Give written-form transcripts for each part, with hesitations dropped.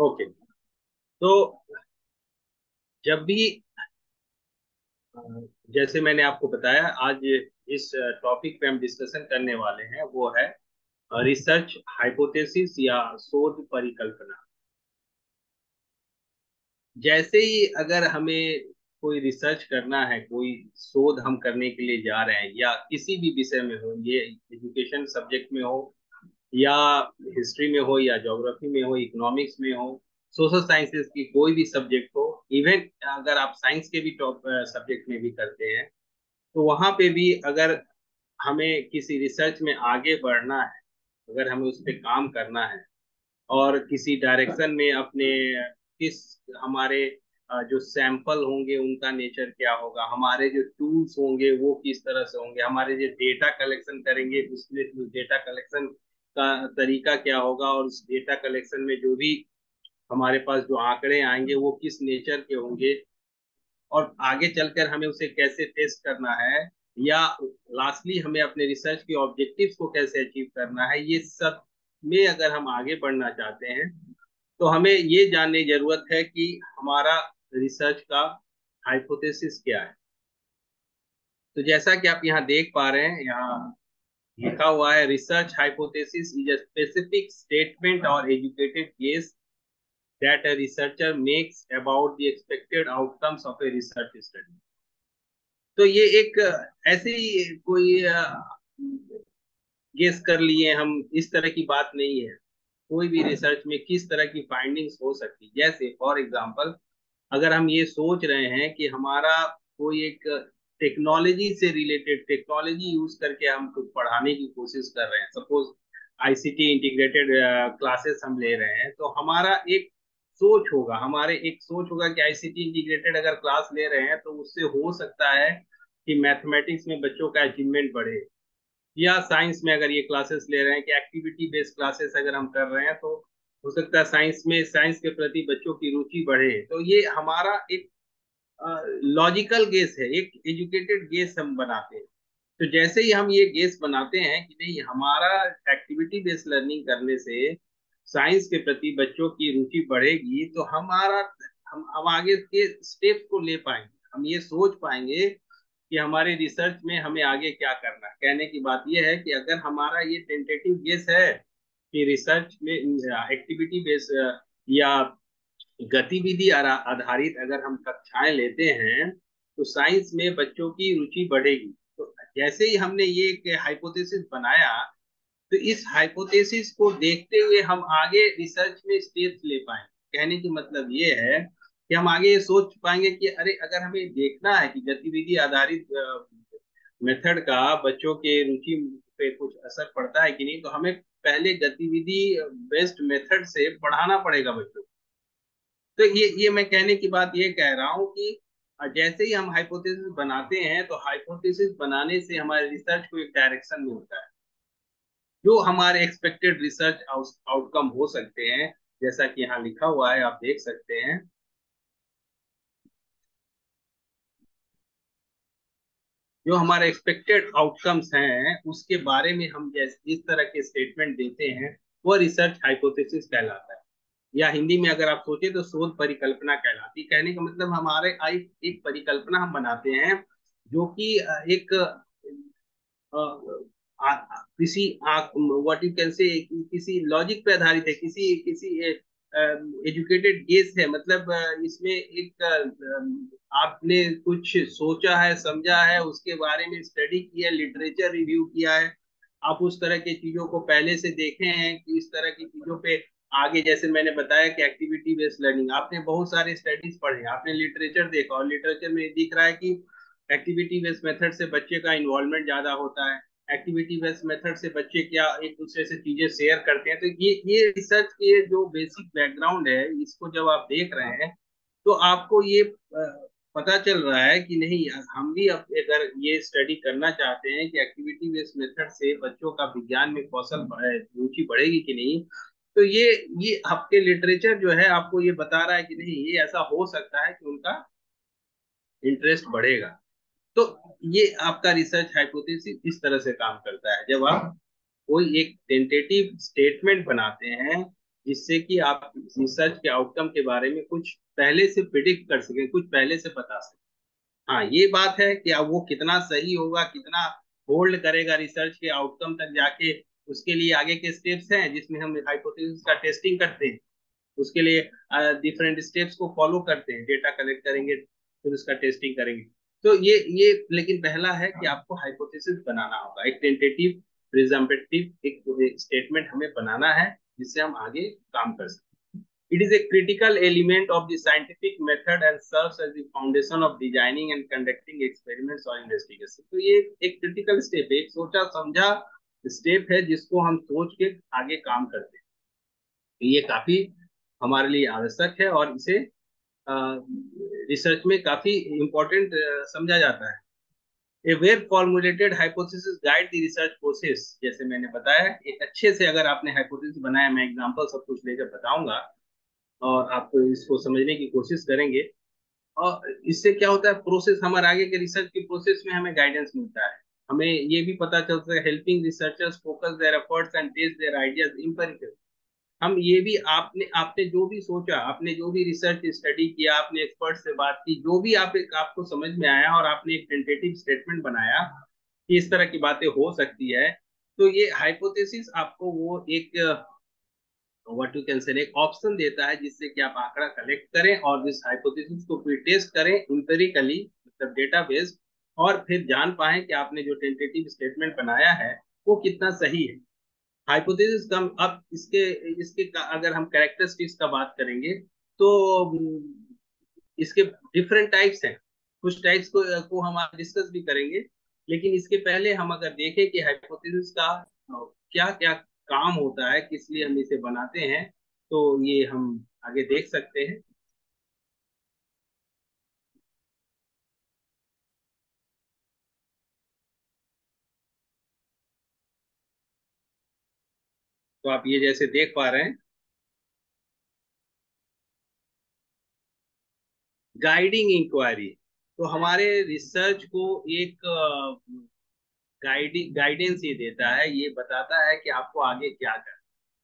Okay. तो जब भी अ, जैसे मैंने आपको बताया, आज इस टॉपिक पे हम डिस्कशन करने वाले हैं, वो है रिसर्च हाइपोथेसिस या शोध परिकल्पना। जैसे ही अगर हमें कोई रिसर्च करना है, कोई शोध हम करने के लिए जा रहे हैं, या किसी भी विषय में हो, ये एजुकेशन सब्जेक्ट में हो, या हिस्ट्री में हो, या ज्योग्राफी में हो, इकोनॉमिक्स में हो, सोशल साइंसेस की कोई भी सब्जेक्ट हो, इवन अगर आप साइंस के भी टॉप सब्जेक्ट में भी करते हैं, तो वहां पे भी अगर हमें किसी रिसर्च में आगे बढ़ना है, अगर हमें उस पर काम करना है, और किसी डायरेक्शन में अपने किस हमारे जो सैंपल होंगे उनका नेचर क्या होगा, हमारे जो टूल्स होंगे वो किस तरह से होंगे, हमारे जो डेटा कलेक्शन करेंगे उसमें डेटा कलेक्शन का तरीका क्या होगा, और उस डेटा कलेक्शन में जो भी हमारे पास जो आंकड़े आएंगे वो किस नेचर के होंगे, और आगे चलकर हमें उसे कैसे टेस्ट करना है, या लास्टली हमें अपने रिसर्च के ऑब्जेक्टिव्स को कैसे अचीव करना है, ये सब में अगर हम आगे बढ़ना चाहते हैं, तो हमें ये जानने की जरूरत है कि हमारा रिसर्च का हाइपोथेसिस क्या है। तो जैसा कि आप यहाँ देख पा रहे हैं, यहाँ लिखा हुआ है, research hypothesis is a specific statement और educated guess that a researcher makes about the expected outcomes of a research study। तो ये एक ऐसे ही कोई गेस कर लिए हम, इस तरह की बात नहीं है। कोई भी रिसर्च में किस तरह की फाइंडिंग्स हो सकती, जैसे फॉर एग्जांपल अगर हम ये सोच रहे हैं कि हमारा कोई एक टेक्नोलॉजी से रिलेटेड, टेक्नोलॉजी यूज करके हम कुछ पढ़ाने की कोशिश कर रहे हैं, सपोज आईसीटी इंटीग्रेटेड क्लासेस हम ले रहे हैं, तो हमारा एक सोच होगा, हमारे एक सोच होगा कि आईसीटी इंटीग्रेटेड अगर क्लास ले रहे हैं तो उससे हो सकता है कि मैथमेटिक्स में बच्चों का अचीवमेंट बढ़े, या साइंस में अगर ये क्लासेस ले रहे हैं कि एक्टिविटी बेस्ड क्लासेस अगर हम कर रहे हैं, तो हो सकता है साइंस में, साइंस के प्रति बच्चों की रुचि बढ़े। तो ये हमारा एक लॉजिकल गेस है, एक एजुकेटेड गेस हम बनाते हैं। तो जैसे ही हम ये गेस बनाते हैं कि नहीं, हमारा एक्टिविटी बेस्ड लर्निंग करने से साइंस के प्रति बच्चों की रुचि बढ़ेगी, तो हमारा हम आगे के स्टेप्स को ले पाएंगे, हम ये सोच पाएंगे कि हमारे रिसर्च में हमें आगे क्या करना है। कहने की बात यह है कि अगर हमारा ये टेंटेटिव गेस है कि रिसर्च में एक्टिविटी बेस्ड या गतिविधि आधारित अगर हम कक्षाएं लेते हैं, तो साइंस में बच्चों की रुचि बढ़ेगी। तो जैसे ही हमने ये एक हाइपोथेसिस बनाया, तो इस हाइपोथेसिस को देखते हुए हम आगे रिसर्च में स्टेप्स ले पाएंगे। कहने की मतलब ये है कि हम आगे ये सोच पाएंगे कि अरे, अगर हमें देखना है कि गतिविधि आधारित मेथड का बच्चों के रुचि पे कुछ असर पड़ता है कि नहीं, तो हमें पहले गतिविधि बेस्ड मेथड से पढ़ाना पड़ेगा बच्चों को। तो ये मैं कहने की बात ये कह रहा हूँ कि जैसे ही हम हाइपोथेसिस बनाते हैं, तो हाइपोथेसिस बनाने से हमारे रिसर्च को एक डायरेक्शन मिलता है, जो हमारे एक्सपेक्टेड रिसर्च आउटकम हो सकते हैं, जैसा कि यहाँ लिखा हुआ है, आप देख सकते हैं। जो हमारे एक्सपेक्टेड आउटकम्स हैं उसके बारे में हम जैसे इस तरह के स्टेटमेंट देते हैं, वो रिसर्च हाइपोथेसिस कहलाता है, या हिंदी में अगर आप सोचे तो शोध परिकल्पना कहलाती है। कहने का मतलब हमारे एक परिकल्पना हम बनाते हैं, जो कि एक किसी व्हाट यू कैन से, किसी लॉजिक पे आधारित है, किसी किसी एजुकेटेड गेस है, मतलब इसमें एक आपने कुछ सोचा है, समझा है, उसके बारे में स्टडी किया, लिटरेचर रिव्यू किया है, आप उस तरह की चीजों को पहले से देखे हैं कि इस तरह की चीजों पे आगे, जैसे मैंने बताया कि एक्टिविटी बेस्ड लर्निंग, आपने बहुत सारे स्टडीज पढ़े, आपने लिटरेचर देखा, और लिटरेचर में दिख रहा है कि एक्टिविटी बेस्ड मेथड से बच्चे का इन्वॉल्वमेंट ज्यादा होता है, एक्टिविटी बेस्ड मेथड से बच्चे क्या एक दूसरे से चीजें शेयर करते हैं। तो ये रिसर्च के जो बेसिक बैकग्राउंड है, इसको जब आप देख रहे हैं, तो आपको ये पता चल रहा है कि नहीं, हम भी अब अगर ये स्टडी करना चाहते हैं कि एक्टिविटी बेस्ड मेथड से बच्चों का विज्ञान में कौशल रुचि बढ़ेगी कि नहीं, तो ये आपके लिटरेचर जो है आपको ये बता रहा है कि नहीं, ये ऐसा हो सकता है कि उनका इंटरेस्ट बढ़ेगा। तो ये आपका रिसर्च हाइपोथेसिस इस तरह से काम करता है, जब आप कोई एक टेंटेटिव स्टेटमेंट बनाते हैं जिससे कि आप रिसर्च के आउटकम के बारे में कुछ पहले से प्रिडिक्ट कर सकें, कुछ पहले से बता सकें। हाँ, ये बात है कि अब वो कितना सही होगा, कितना होल्ड करेगा रिसर्च के आउटकम तक जाके, उसके लिए आगे के स्टेप्स हैं जिसमें हम हाइपोथेसिस का टेस्टिंग करते हैं। उसके लिए डिफरेंट स्टेप्स को फॉलो करते हैं, डेटा कलेक्ट करेंगे, फिर उसका टेस्टिंग करेंगे। तो ये लेकिन पहला है कि आपको हाइपोथेसिस बनाना होगा, एक टेंटेटिव प्रिजम्पटिव एक स्टेटमेंट हमें बनाना है जिससे हम आगे काम कर सकें। It is a critical element of the scientific method and serves as the foundation of designing and conducting experiments or investigation. तो ये एक critical step है, एक सोचा समझा स्टेप है जिसको हम सोच के आगे काम करते हैं। ये काफी हमारे लिए आवश्यक है और इसे रिसर्च में काफी इम्पोर्टेंट समझा जाता है। A well formulated hypothesis guide the research process. जैसे मैंने बताया, एक अच्छे से अगर आपने हाइपोथेसिस बनाया, मैं एग्जांपल सब कुछ लेकर बताऊंगा और आप इसको समझने की कोशिश करेंगे, और इससे क्या होता है, प्रोसेस हमारे आगे के रिसर्च के प्रोसेस में हमें गाइडेंस मिलता है। हमें ये भी पता चलता है, helping researchers focus their efforts and test their ideas empirical. हम ये भी, आपने आपने जो भी सोचा, आपने जो भी रिसर्च स्टडी किया, आपने एक्सपर्ट से बात की, जो भी आपको समझ में आया और आपने एक टेंटेटिव स्टेटमेंट बनाया कि इस तरह की बातें हो सकती है, तो ये हाइपोथेसिस आपको वो एक व्हाट यू कैन से एक ऑप्शन देता है जिससे कि आप आंकड़ा कलेक्ट करें और इस हाइपोथेसिस को फिर टेस्ट करें इंपेरिकली, मतलब डेटा बेस्ड, और फिर जान पाए कि आपने जो टेंटेटिव स्टेटमेंट बनाया है वो कितना सही है। हाइपोथेसिस कम, अब इसके इसके अगर हम कैरेक्टरिस्टिक्स का बात करेंगे तो इसके डिफरेंट टाइप्स हैं। कुछ टाइप्स को हम डिस्कस भी करेंगे, लेकिन इसके पहले हम अगर देखें कि हाइपोथेसिस का क्या क्या काम होता है, किस लिए हम इसे बनाते हैं, तो ये हम आगे देख सकते हैं। तो आप ये जैसे देख पा रहे हैं, गाइडिंग इंक्वायरी, तो हमारे रिसर्च को एक गाइडेंस ये देता है, ये बताता है कि आपको आगे क्या करना।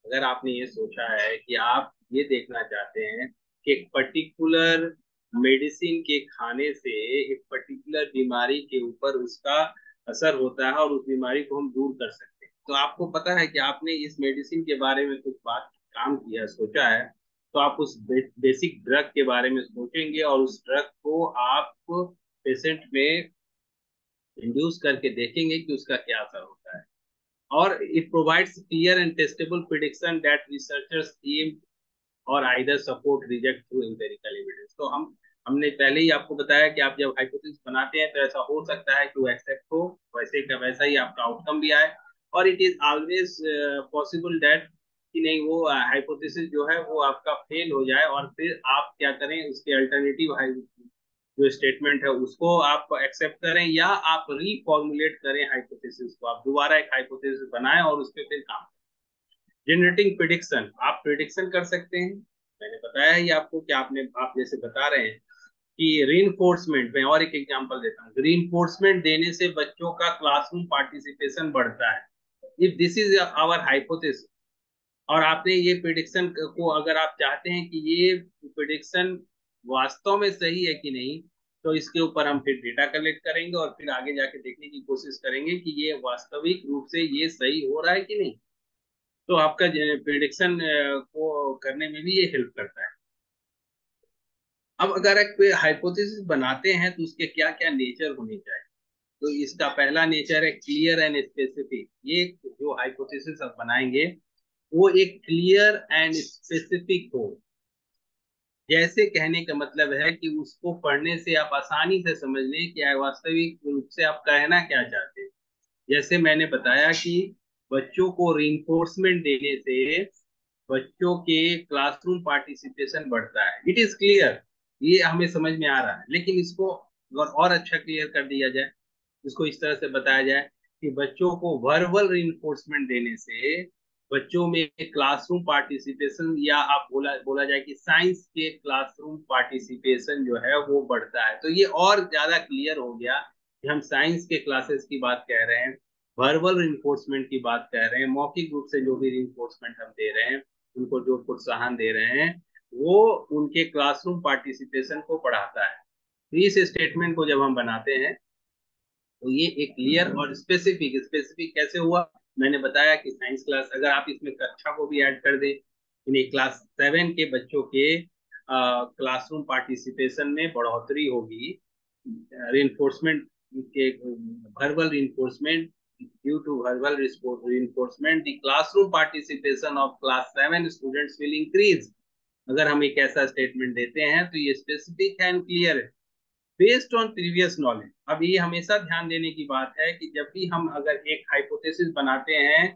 अगर आपने ये सोचा है कि आप ये देखना चाहते हैं कि एक पर्टिकुलर मेडिसिन के खाने से एक पर्टिकुलर बीमारी के ऊपर उसका असर होता है और उस बीमारी को हम दूर कर सकते हैं, तो आपको पता है कि आपने इस मेडिसिन के बारे में कुछ बात काम किया, सोचा है, तो आप उस बेसिक ड्रग के बारे में सोचेंगे और उस ड्रग को आप पेशेंट में इंड्यूस करके देखेंगे कि उसका क्या असर होता है। और it provides clear and testable prediction that researchers aim और either support reject through empirical evidence. तो हमने पहले ही आपको बताया कि आप जब हाइपोथेसिस बनाते हैं तो ऐसा हो सकता है कि वो एक्सेप्ट हो, वैसे का वैसा ही आपका आउटकम भी आए, और it is always possible that कि नहीं, वो हाइपोथेसिस जो है वो आपका फेल हो जाए और फिर आप क्या करें, उसके अल्टरनेटिव जो स्टेटमेंट है उसको आप एक्सेप्ट करें या आप रीफॉर्मुलेट करें हाइपोथेसिस को, आप दोबारा एक हाइपोथेसिस बनाएं और उस पर फिर काम। जनरेटिंग प्रिडिक्शन, आप प्रिडिक्शन कर सकते हैं, मैंने बताया ही आपको कि आप जैसे बता रहे हैं कि रीइंफोर्समेंट में, और एक एग्जांपल देता हूँ, रीइंफोर्समेंट देने से बच्चों का क्लासरूम पार्टिसिपेशन बढ़ता है, if this is our hypothesis. और आपने ये प्रिडिक्शन को, अगर आप चाहते हैं कि ये प्रिडिक्शन वास्तव में सही है कि नहीं, तो इसके ऊपर हम फिर डेटा कलेक्ट करेंगे और फिर आगे जाके देखने की कोशिश करेंगे कि ये वास्तविक रूप से ये सही हो रहा है कि नहीं। तो आपका प्रिडिक्शन को करने में भी ये हेल्प करता है। अब अगर एक हाइपोथेसिस बनाते हैं तो उसके क्या क्या नेचर होने चाहिए, तो इसका पहला नेचर है क्लियर एंड स्पेसिफिक। ये जो हाइपोथेसिस आप बनाएंगे वो एक क्लियर एंड स्पेसिफिक हो। जैसे कहने का मतलब है कि उसको पढ़ने से आप आसानी से समझ लें कि वास्तविक रूप से आप कहना क्या चाहते हैं। जैसे मैंने बताया कि बच्चों को रिइंफोर्समेंट देने से बच्चों के क्लासरूम पार्टिसिपेशन बढ़ता है, इट इज क्लियर, ये हमें समझ में आ रहा है। लेकिन इसको अगर और अच्छा क्लियर कर दिया जाए, इसको इस तरह से बताया जाए कि बच्चों को वर्बल रिइंफोर्समेंट देने से बच्चों में क्लासरूम पार्टिसिपेशन, या आप बोला बोला जाए कि साइंस के क्लासरूम पार्टिसिपेशन जो है वो बढ़ता है। तो ये और ज्यादा क्लियर हो गया कि हम साइंस के क्लासेस की बात कह रहे हैं, वर्बल रिइंफोर्समेंट की बात कह रहे हैं, मौखिक रूप से जो भी रिइंफोर्समेंट हम दे रहे हैं उनको जो प्रोत्साहन दे रहे हैं, वो उनके क्लासरूम पार्टिसिपेशन को बढ़ाता है। तो इस स्टेटमेंट को जब हम बनाते हैं तो ये एक क्लियर और स्पेसिफिक, स्पेसिफिक कैसे हुआ, मैंने बताया कि साइंस क्लास, अगर आप इसमें कक्षा को भी ऐड कर दें, यानी क्लास 7 के बच्चों के क्लासरूम पार्टिसिपेशन में बढ़ोतरी होगी, reinforcement के verbal reinforcement, due to verbal reinforcement the classroom participation of class 7 students will increase। अगर हम एक ऐसा स्टेटमेंट देते हैं तो ये स्पेसिफिक एंड क्लियर है, बेस्ड ऑन प्रीवियस नॉलेज। अब ये हमेशा ध्यान देने की बात है कि जब भी हम अगर एक हाइपोथेसिस बनाते हैं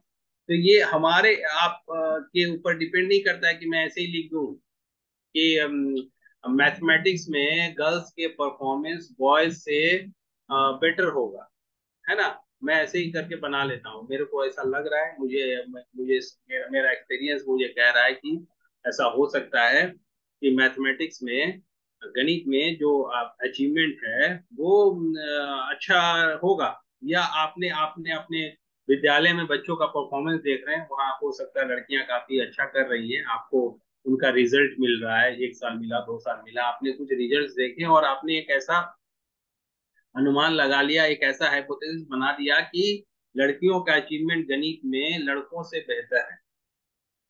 तो ये हमारे आप के ऊपर डिपेंड नहीं करता है कि मैं ऐसे ही लिख दूं कि मैथमेटिक्स में गर्ल्स के परफॉर्मेंस बॉयज से बेटर होगा, है ना। मैं ऐसे ही करके बना लेता हूँ, मेरे को ऐसा लग रहा है, मुझे मेरा एक्सपीरियंस मुझे कह रहा है कि ऐसा हो सकता है कि मैथमेटिक्स में, गणित में जो अचीवमेंट है वो अच्छा होगा। या आपने आपने अपने विद्यालय में बच्चों का परफॉर्मेंस देख रहे हैं, वहाँ हो सकता है लड़कियां काफी अच्छा कर रही हैं, आपको उनका रिजल्ट मिल रहा है, 1 साल मिला, 2 साल मिला, आपने कुछ रिजल्ट देखे और आपने एक ऐसा अनुमान लगा लिया, एक ऐसा हाइपोथेसिस बना दिया कि लड़कियों का अचीवमेंट गणित में लड़कों से बेहतर है।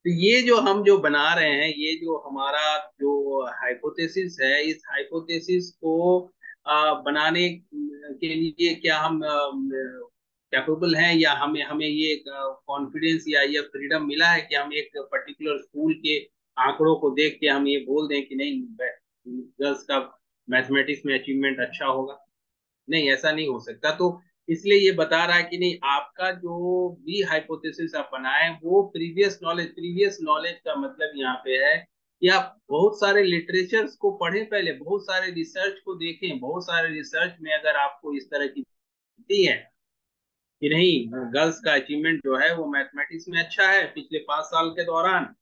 तो ये जो हम जो बना रहे हैं, ये जो हमारा जो हाइपोथेसिस है, इस हाइपोथेसिस को बनाने के लिए क्या हम कैपेबल हैं, या हमें हमें ये कॉन्फिडेंस या ये फ्रीडम मिला है कि हम एक पर्टिकुलर स्कूल के आंकड़ों को देख के हम ये बोल दें कि नहीं, गर्ल्स का मैथमेटिक्स में अचीवमेंट अच्छा होगा। नहीं, ऐसा नहीं हो सकता। तो इसलिए ये बता रहा है कि नहीं, आपका जो भी हाइपोथेसिस आप बनाए वो प्रीवियस नॉलेज, प्रीवियस नॉलेज का मतलब यहाँ पे है कि आप बहुत सारे लिटरेचर्स को पढ़ें, पहले बहुत सारे रिसर्च को देखें, बहुत सारे रिसर्च में अगर आपको इस तरह की दिखती है कि नहीं, गर्ल्स का अचीवमेंट जो है वो मैथमेटिक्स में अच्छा है पिछले 5 साल के दौरान,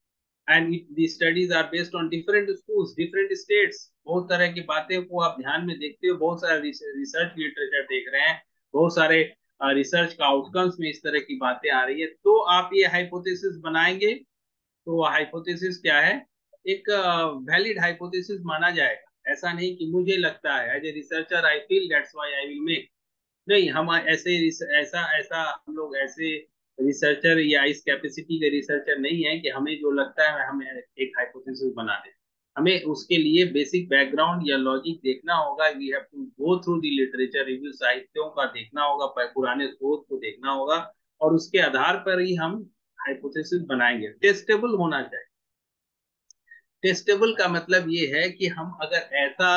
and the studies are based on different schools, different states, बहुत तरह की बातें को आप ध्यान में देखते हो, बहुत सारे रिसर्च लिटरेचर देख रहे हैं, बहुत सारे रिसर्च का आउटकम्स में इस तरह की बातें आ रही है, तो आप ये हाइपोथेसिस बनाएंगे। तो हाइपोथेसिस क्या है, एक वैलिड हाइपोथेसिस माना जाएगा। ऐसा नहीं कि मुझे लगता है, as a researcher I feel that's why I will make. नहीं, हम ऐसे ऐसा ऐसा हम लोग ऐसे रिसर्चर या इस कैपेसिटी के रिसर्चर नहीं है कि हमें जो लगता है हमें एक हाइपोथेसिस बना दे। हमें उसके लिए बेसिक बैकग्राउंड या लॉजिक देखना होगा, we have to go through the literature review, साहित्यों का देखना होगा, पुराने स्रोत को देखना होगा, और उसके आधार पर ही हम हाइपोथेसिस बनाएंगे। टेस्टेबल होना चाहिए। टेस्टेबल का मतलब ये है कि हम अगर ऐसा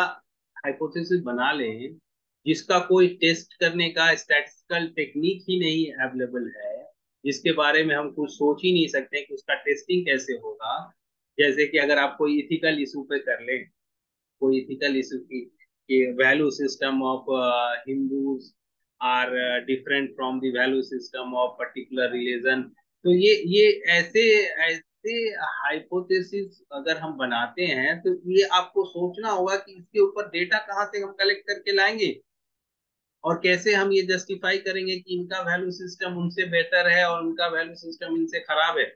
हाइपोथेसिस बना लें जिसका कोई टेस्ट करने का स्टैटिस्टिकल टेक्निक ही नहीं अवेलेबल है, जिसके बारे में हम कुछ सोच ही नहीं सकते कि उसका टेस्टिंग कैसे होगा। जैसे कि अगर आप कोई इथिकल इशू पे कर लें, कोई इथिकल इशू की value system of Hindus are different from the value system of particular religion, तो ये ऐसे ऐसे हाइपोथेसिस अगर हम बनाते हैं तो ये आपको सोचना होगा कि इसके ऊपर डेटा कहाँ से हम कलेक्ट करके लाएंगे, और कैसे हम ये जस्टिफाई करेंगे कि इनका वैल्यू सिस्टम उनसे बेटर है और उनका वैल्यू सिस्टम इनसे खराब है।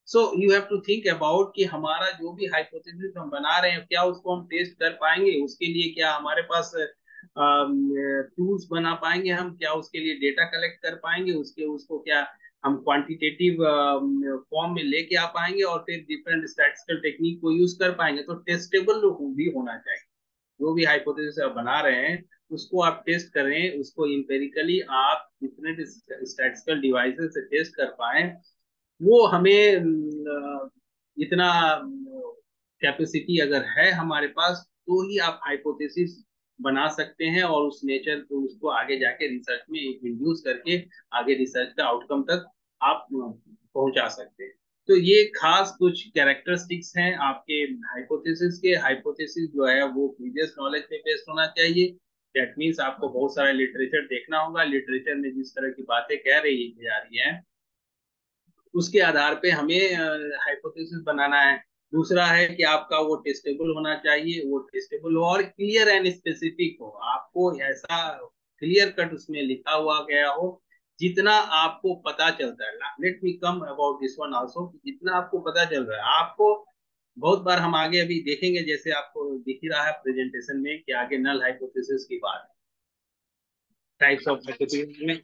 So you have to think about कि हमारा जो भी हाइपोथेसिस हम बना रहे हैं, क्या उसको हम टेस्ट कर पाएंगे, उसके लिए क्या हमारे पास टूल्स बना पाएंगे हम, क्या उसके लिए डेटा कलेक्ट कर पाएंगे, उसके उसको क्या हम क्वांटिटेटिव फॉर्म में लेके आ पाएंगे, और फिर डिफरेंट स्टैटिस्टिकल टेक्निक को यूज कर पाएंगे। तो टेस्टेबल भी होना चाहिए। जो भी हाइपोथेसिस आप बना रहे हैं उसको आप टेस्ट करें, उसको इंपेरिकली आप डिफरेंट स्टैटिस्टिकल डिवाइसेस से टेस्ट कर पाए। वो हमें इतना कैपेसिटी अगर है हमारे पास, तो ही आप हाइपोथेसिस बना सकते हैं, और उस नेचर को उसको आगे जाके रिसर्च में इंड्यूस करके आगे रिसर्च का आउटकम तक आप पहुंचा सकते हैं। तो ये खास कुछ कैरेक्टरिस्टिक्स हैं आपके हाइपोथेसिस के। हाइपोथेसिस जो है वो प्रीवियस नॉलेज पे बेस्ड होना चाहिए। दैट मीन्स आपको बहुत सारा लिटरेचर देखना होगा, लिटरेचर में जिस तरह की बातें कह रही जा रही है उसके आधार पे हमें हाइपोथेसिस बनाना है। दूसरा है कि आपका वो टेस्टेबल होना चाहिए, वो टेस्टेबल हो और क्लियर एंड स्पेसिफिक हो, आपको ऐसा क्लियर कट उसमें लिखा हुआ गया हो जितना आपको पता चलता है, let me come about this one also, जितना आपको पता चल रहा है आपको, बहुत बार हम आगे अभी देखेंगे, जैसे आपको दिख ही रहा है प्रेजेंटेशन में कि आगे नल हाइपोथेसिस की बात है, टाइप्स ऑफ हाइपोथेसिस में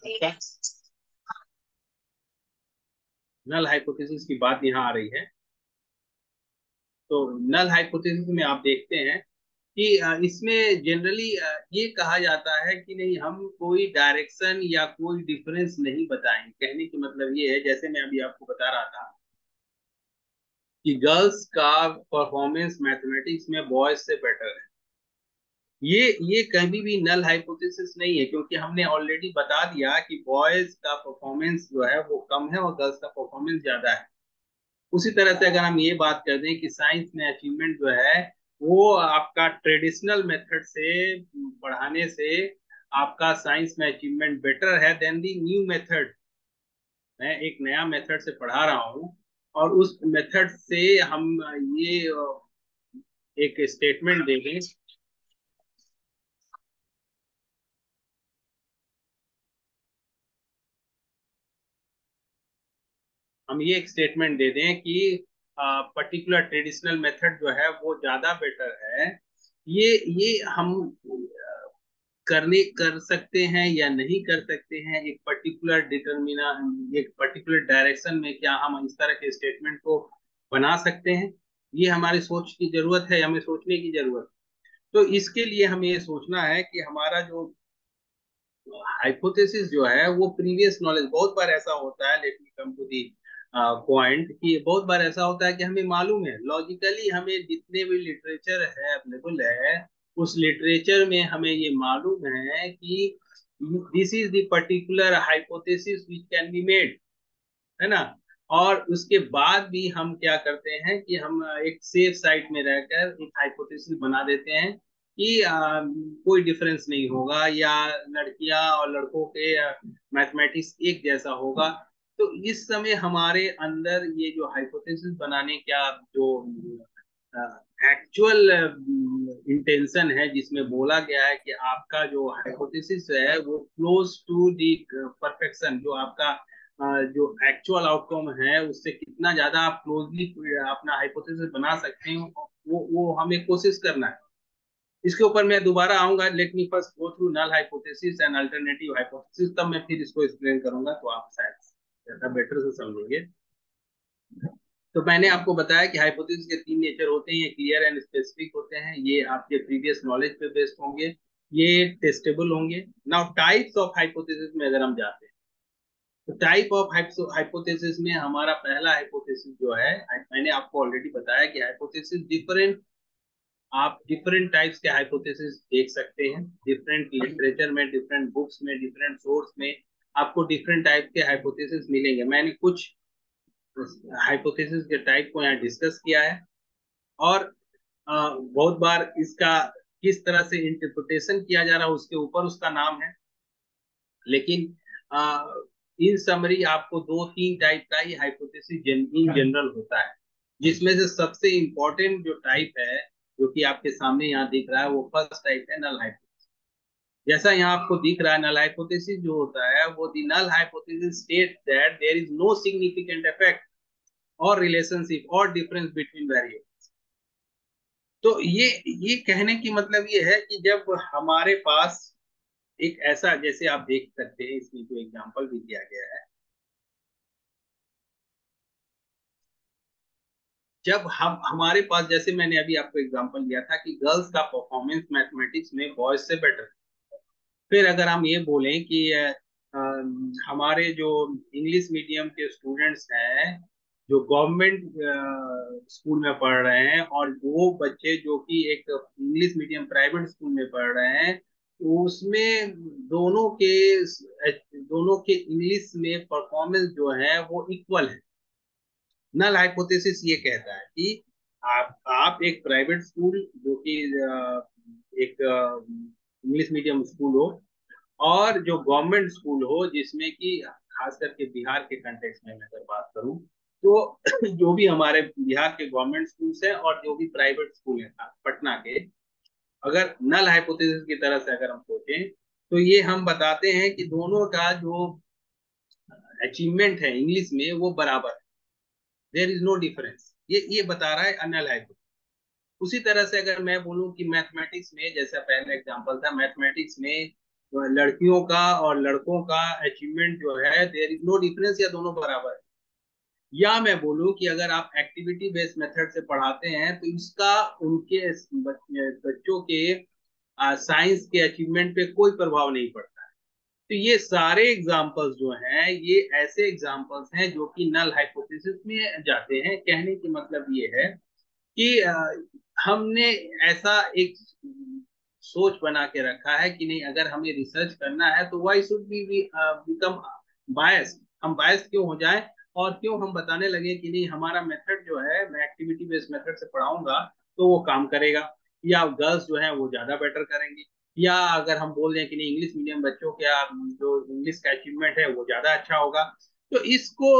नल हाइपोथेसिस की बात यहाँ आ रही है। तो नल हाइपोथेसिस में आप देखते हैं कि इसमें जनरली ये कहा जाता है कि नहीं, हम कोई डायरेक्शन या कोई डिफरेंस नहीं बताएंगे। कहने की मतलब ये है, जैसे मैं अभी आपको बता रहा था कि गर्ल्स का परफॉर्मेंस मैथमेटिक्स में बॉयज से बेटर है, ये कभी भी नल हाइपोथेसिस नहीं है, क्योंकि हमने ऑलरेडी बता दिया कि बॉयज का परफॉर्मेंस जो है वो कम है और गर्ल्स का परफॉर्मेंस ज्यादा है। उसी तरह से अगर हम ये बात कर दें कि साइंस में अचीवमेंट जो है वो आपका ट्रेडिशनल मेथड से पढ़ाने से आपका साइंस में अचीवमेंट बेटर है देन दी न्यू मेथड। मैं एक नया मेथड से पढ़ा रहा हूँ और उस मेथड से हम ये एक स्टेटमेंट दे दें, हम ये एक स्टेटमेंट दे दें कि पर्टिकुलर ट्रेडिशनल मेथड जो है वो ज्यादा बेटर है, ये ये हम कर सकते हैं या नहीं कर सकते हैं, एक पर्टिकुलर डिटर्मिना, एक पर्टिकुलर डायरेक्शन में क्या हम इस तरह के स्टेटमेंट को बना सकते हैं, ये हमारी सोच की जरूरत है, हमें सोचने की जरूरत है। तो इसके लिए हमें ये सोचना है कि हमारा जो हाइपोथेसिस जो है वो प्रीवियस नॉलेज, बहुत बार ऐसा होता है, let me come to the point, कि बहुत बार ऐसा होता है कि हमें मालूम है लॉजिकली, हमें जितने भी लिटरेचर है अवेलेबल है उस लिटरेचर में हमें ये मालूम है कि this is the particular hypothesis which can be made, है ना। और उसके बाद भी हम क्या करते हैं कि हम एक सेफ साइड में रहकर एक हाइपोथेसिस बना देते हैं कि कोई डिफरेंस नहीं होगा, या लड़कियां और लड़कों के मैथमेटिक्स एक जैसा होगा। तो इस समय हमारे अंदर ये जो हाइपोथेसिस बनाने का जो एक्चुअल इंटेंशन है, जिसमें बोला गया है कि आपका जो हाइपोथेसिस है वो क्लोज टू दी परफेक्शन, जो आपका जो एक्चुअल आउटकम है उससे कितना ज्यादा आप क्लोजली अपना हाइपोथेसिस बना सकते हैं, वो हमें कोशिश करना है। इसके ऊपर मैं दोबारा आऊंगा, let me first go through null hypothesis and alternative hypothesis, तब मैं फिर इसको एक्सप्लेन करूंगा तो आप शायद ज्यादा बेटर से समझेंगे। तो मैंने आपको बताया कि हाइपोथेसिस के तीन नेचर होते हैं, ये क्लियर एंड स्पेसिफिक होते हैं, ये आपके प्रीवियस नॉलेज पे बेस्ड होंगे, ये टेस्टेबल होंगे। नाउ टाइप्स ऑफ हाइपोथेसिस में अगर हम जाते हैं, तो टाइप ऑफ हाइपोथेसिस में हमारा पहला हाइपोथेसिस जो है, मैंने आपको ऑलरेडी बताया कि हाइपोथेसिस डिफरेंट, आप डिफरेंट टाइप्स के हाइपोथेसिस देख सकते हैं, डिफरेंट लिटरेचर में, डिफरेंट बुक्स में, डिफरेंट सोर्स में आपको डिफरेंट टाइप के हाइपोथेसिस मिलेंगे। मैंने कुछ हाइपोथेसिस के टाइप को यहाँ डिस्कस किया है, और बहुत बार इसका किस तरह से इंटरप्रिटेशन किया जा रहा है उसके ऊपर उसका नाम है। लेकिन इन समरी आपको दो तीन टाइप का ही हाइपोथेसिस इन जनरल होता है, जिसमें से सबसे इंपॉर्टेंट जो टाइप है, जो कि आपके सामने यहाँ दिख रहा है, वो फर्स्ट टाइप है नल हाइपोथेसिस। जैसा यहाँ आपको दिख रहा है, नल हाइपोथेसिस जो होता है वो the null hypothesis state that there is no significant effect और रिलेशनशिप और डिफरेंस बिटवीन वेरिएबल। तो ये कहने की मतलब ये है कि जब हमारे पास एक ऐसा, जैसे आप देख सकते हैं इसमें जो एग्जांपल भी दिया गया है, जब हम हमारे पास, जैसे मैंने अभी आपको एग्जांपल दिया था कि गर्ल्स का परफॉर्मेंस मैथमेटिक्स में बॉयज से बेटर, फिर अगर हम ये बोलें कि हमारे जो इंग्लिश मीडियम के स्टूडेंट्स हैं जो गवर्नमेंट स्कूल में पढ़ रहे हैं, और वो बच्चे जो कि एक इंग्लिश मीडियम प्राइवेट स्कूल में पढ़ रहे हैं, उसमें दोनों के दोनों के इंग्लिश में परफॉर्मेंस जो है वो इक्वल है। नल हाइपोथेसिस ये कहता है कि आप एक प्राइवेट स्कूल जो कि एक इंग्लिश मीडियम स्कूल हो, और जो गवर्नमेंट स्कूल हो जिसमें कि खास करके बिहार के कंटेक्स्ट में मैं अगर बात करूं, तो जो भी हमारे बिहार के गवर्नमेंट स्कूल्स हैं और जो भी प्राइवेट स्कूल हैं पटना के, अगर नल हाइपोथेसिस की तरह से अगर हम सोचें, तो ये हम बताते हैं कि दोनों का जो अचीवमेंट है इंग्लिश में वो बराबर है, देयर इज नो डिफरेंस, ये बता रहा है अनल हाइपोथेसिस। उसी तरह से अगर मैं बोलूं कि मैथमेटिक्स में, जैसा पहला एग्जांपल था, मैथमेटिक्स में लड़कियों का और लड़कों का अचीवमेंट जो है देयर इज नो डिफरेंस, या दोनों बराबर है। या मैं बोलूं कि अगर आप एक्टिविटी बेस्ड मेथड से पढ़ाते हैं तो इसका उनके बच्चों के साइंस के अचीवमेंट पे कोई प्रभाव नहीं पड़ता। तो ये सारे एग्जाम्पल्स जो हैं ये ऐसे एग्जाम्पल्स हैं जो कि नल हाइपोथेसिस में जाते हैं। कहने की मतलब ये है कि हमने ऐसा एक सोच बना के रखा है कि नहीं, अगर हमें रिसर्च करना है तो वाई शुड बी बिकम बायस, हम बायस क्यों हो जाए, और क्यों हम बताने लगे कि नहीं हमारा मेथड जो है, मैं एक्टिविटी बेस्ड मेथड से पढ़ाऊंगा तो वो काम करेगा, या गर्ल्स जो है वो ज्यादा बेटर करेंगी, या अगर हम बोल दें कि नहीं इंग्लिश मीडियम बच्चों का जो इंग्लिश का अचीवमेंट है वो ज्यादा अच्छा होगा। तो इसको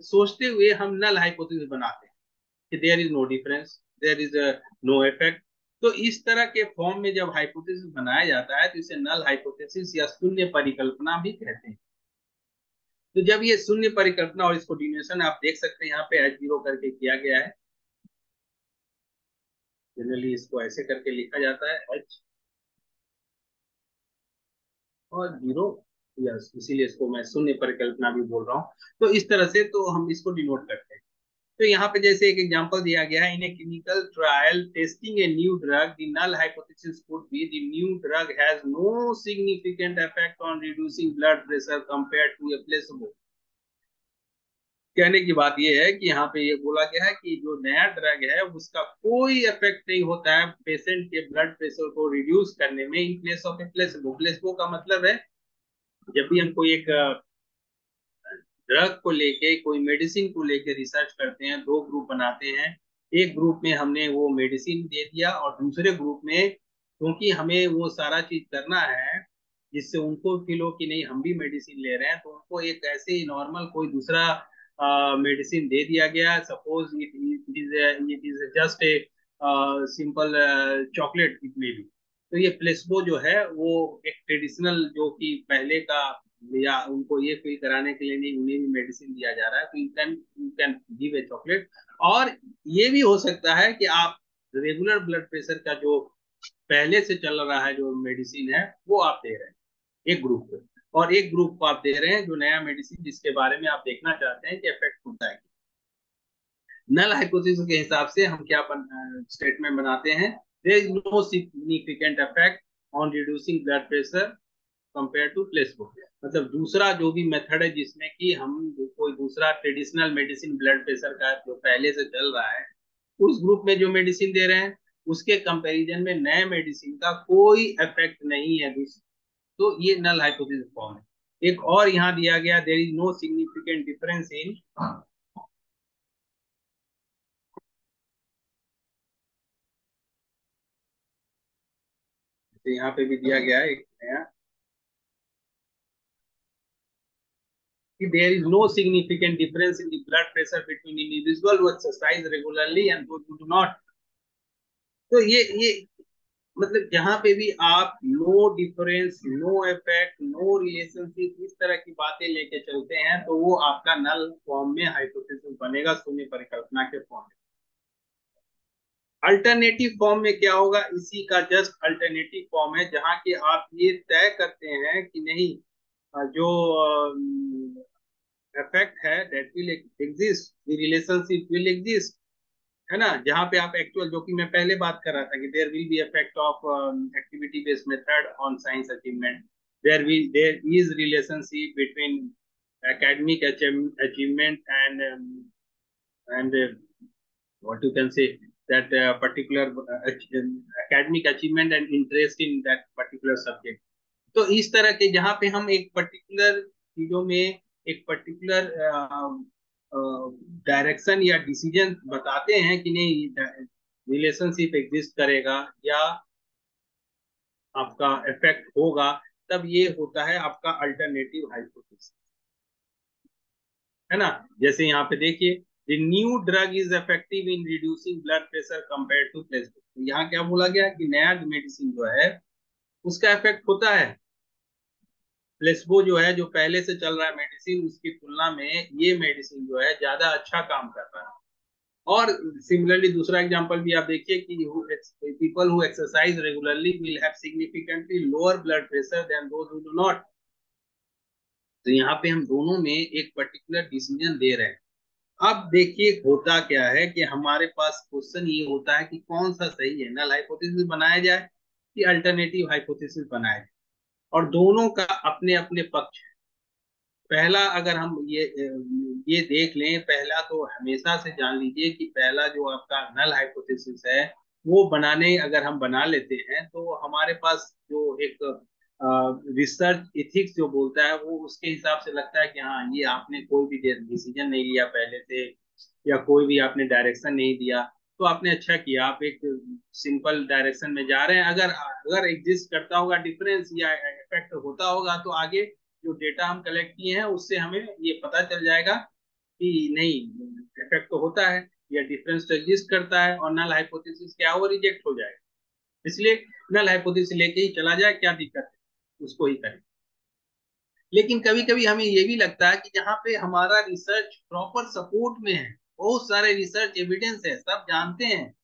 सोचते हुए हम नल हाइपोथेसिस बनाते हैं कि there is no difference, there is no effect. तो इस तरह के फॉर्म में जब हाइपोथेसिस बनाया जाता है तो इसे नल हाइपोथेसिस या शून्य परिकल्पना भी कहते हैं। तो जब ये शून्य परिकल्पना, और इसको डिफिनेशन आप देख सकते हैं यहाँ पे एच जीरो करके किया गया है, जनरली इसको ऐसे करके लिखा जाता है एच और जीरो, यस, इसीलिए इसको मैं शून्य परिकल्पना भी बोल रहा हूँ। तो इस तरह से तो हम इसको डिनोट करते हैं। तो यहाँ पे जैसे एक एग्जांपल दिया गया है, in a clinical trial testing a new drug the null hypothesis could be the new drug has no significant effect on reducing blood pressure compared to a placebo. कहने की बात यह है कि यहाँ पे ये बोला गया है कि जो नया ड्रग है उसका कोई इफेक्ट नहीं होता है पेशेंट के ब्लड प्रेशर को रिड्यूस करने में, in place of A placebo. Placebo का मतलब है जब भी हम कोई एक ड्रग को लेके, कोई मेडिसिन को लेके रिसर्च करते हैं, दो ग्रुप बनाते हैं। एक ग्रुप में हमने वो मेडिसिन दे दिया, और दूसरे ग्रुप में क्योंकि हमें वो सारा चीज करना है जिससे उनको फील हो कि नहीं हम भी मेडिसिन ले रहे हैं, तो उनको एक ऐसे ही नॉर्मल कोई दूसरा मेडिसिन दे दिया गया। Suppose it is just a simple chocolate it may be. तो ये प्लेसबो जो है वो एक ट्रेडिशनल जो कि पहले का, या उनको ये फील कराने के लिए नहीं उन्हें भी मेडिसिन दिया जा रहा है, तो you can give a chocolate. और ये भी हो सकता है कि आप रेगुलर ब्लड प्रेशर का जो पहले से चल रहा है जो मेडिसिन है वो आप दे रहे हैं एक ग्रुप को, और एक ग्रुप को आप दे रहे हैं जो नया मेडिसिन जिसके बारे में आप देखना चाहते हैं कि इफेक्ट होता है। नल हाइपोथेसिस के हिसाब से हम क्या स्टेटमेंट बनाते हैं, there is no significant effect on reducing blood pressure compare to placebo. मतलब दूसरा जो भी मेथड है जिसमें कि हम कोई दूसरा ट्रेडिशनल मेडिसिन ब्लड प्रेशर का जो पहले से चल रहा है उस ग्रुप में जो मेडिसिन दे रहे हैं उसके कंपैरिजन में नए मेडिसिन का कोई इफेक्ट नहीं है। तो ये नल हाइपोथेसिस फॉर्म है। एक और यहाँ दिया गया, there is no significant difference in, तो यहाँ पे भी दिया गया है एक नया कि there is no significant difference in the blood pressure between individual who exercise regularly and those who do not। तो ये मतलब जहां पे भी आप no difference, no effect, no relationship, इस तरह की बातें लेके चलते हैं तो वो आपका नल फॉर्म में हाइपोथेसिस बनेगा, शून्य परिकल्पना के फॉर्म में। अल्टरनेटिव फॉर्म में क्या होगा, इसी का जस्ट अल्टरनेटिव फॉर्म है जहां की आप ये तय करते हैं कि नहीं जो इफेक्ट है that will exist, the relationship will exist, है ना। जहाँ पे आप एक्चुअल, जो कि मैं पहले बात कर रहा था कि there will be effect of activity based method on science achievement, there is relationship between academic achievement and what you can say that particular academic achievement and interest in that particular subject। तो इस तरह के जहाँ पे हम एक particular चीजों में एक पर्टिकुलर डायरेक्शन या डिसीजन बताते हैं कि नहीं रिलेशनशिप एग्जिस्ट करेगा या आपका इफेक्ट होगा, तब ये होता है आपका अल्टरनेटिव हाइपोथेसिस, है ना। जैसे यहाँ पे देखिए, the new drug is effective in reducing blood pressure compare to placebo. यहाँ क्या बोला गया कि नया मेडिसिन जो है उसका इफेक्ट होता है प्लेसबो जो है, जो पहले से चल रहा है मेडिसिन, उसकी तुलना में ये मेडिसिन जो है ज्यादा अच्छा काम कर रहा है। और सिमिलरली दूसरा एग्जांपल भी आप देखिए कि people who exercise regularly will have significantly lower blood pressure than those who do not. तो यहाँ पे हम दोनों में एक पर्टिकुलर डिसीजन दे रहे हैं। अब देखिए होता क्या है कि हमारे पास क्वेश्चन ये होता है कि कौन सा सही है, नल हाइपोथेसिस बनाया जाए कि अल्टरनेटिव हाइपोथेसिस बनाया जाए। और दोनों का अपने अपने पक्ष। पहला अगर हम ये देख लें, पहला तो हमेशा से जान लीजिए कि पहला जो आपका नल हाइपोथेसिस है, वो बनाने अगर हम बना लेते हैं तो हमारे पास जो एक रिसर्च इथिक्स जो बोलता है, वो उसके हिसाब से लगता है कि हाँ, ये आपने कोई भी डिसीजन नहीं लिया पहले से, या कोई भी आपने डायरेक्शन नहीं दिया, तो आपने अच्छा किया, आप एक सिंपल डायरेक्शन में जा रहे हैं। अगर अगर एग्जिस्ट करता होगा डिफरेंस या इफेक्ट होता होगा, तो आगे जो डेटा हम कलेक्ट किए हैं उससे हमें ये पता चल जाएगा कि नहीं, इफेक्ट तो होता है या डिफरेंस तो एग्जिस्ट करता है, और नल हाइपोथेसिस क्या वो रिजेक्ट हो जाएगा। इसलिए नल हाइपोथेसिस लेके ही चला जाए, क्या दिक्कत है, उसको ही करें। लेकिन कभी कभी हमें ये भी लगता है कि जहाँ पे हमारा रिसर्च प्रॉपर सपोर्ट में है, बहुत सारे रिसर्च एविडेंस है, सब जानते हैं,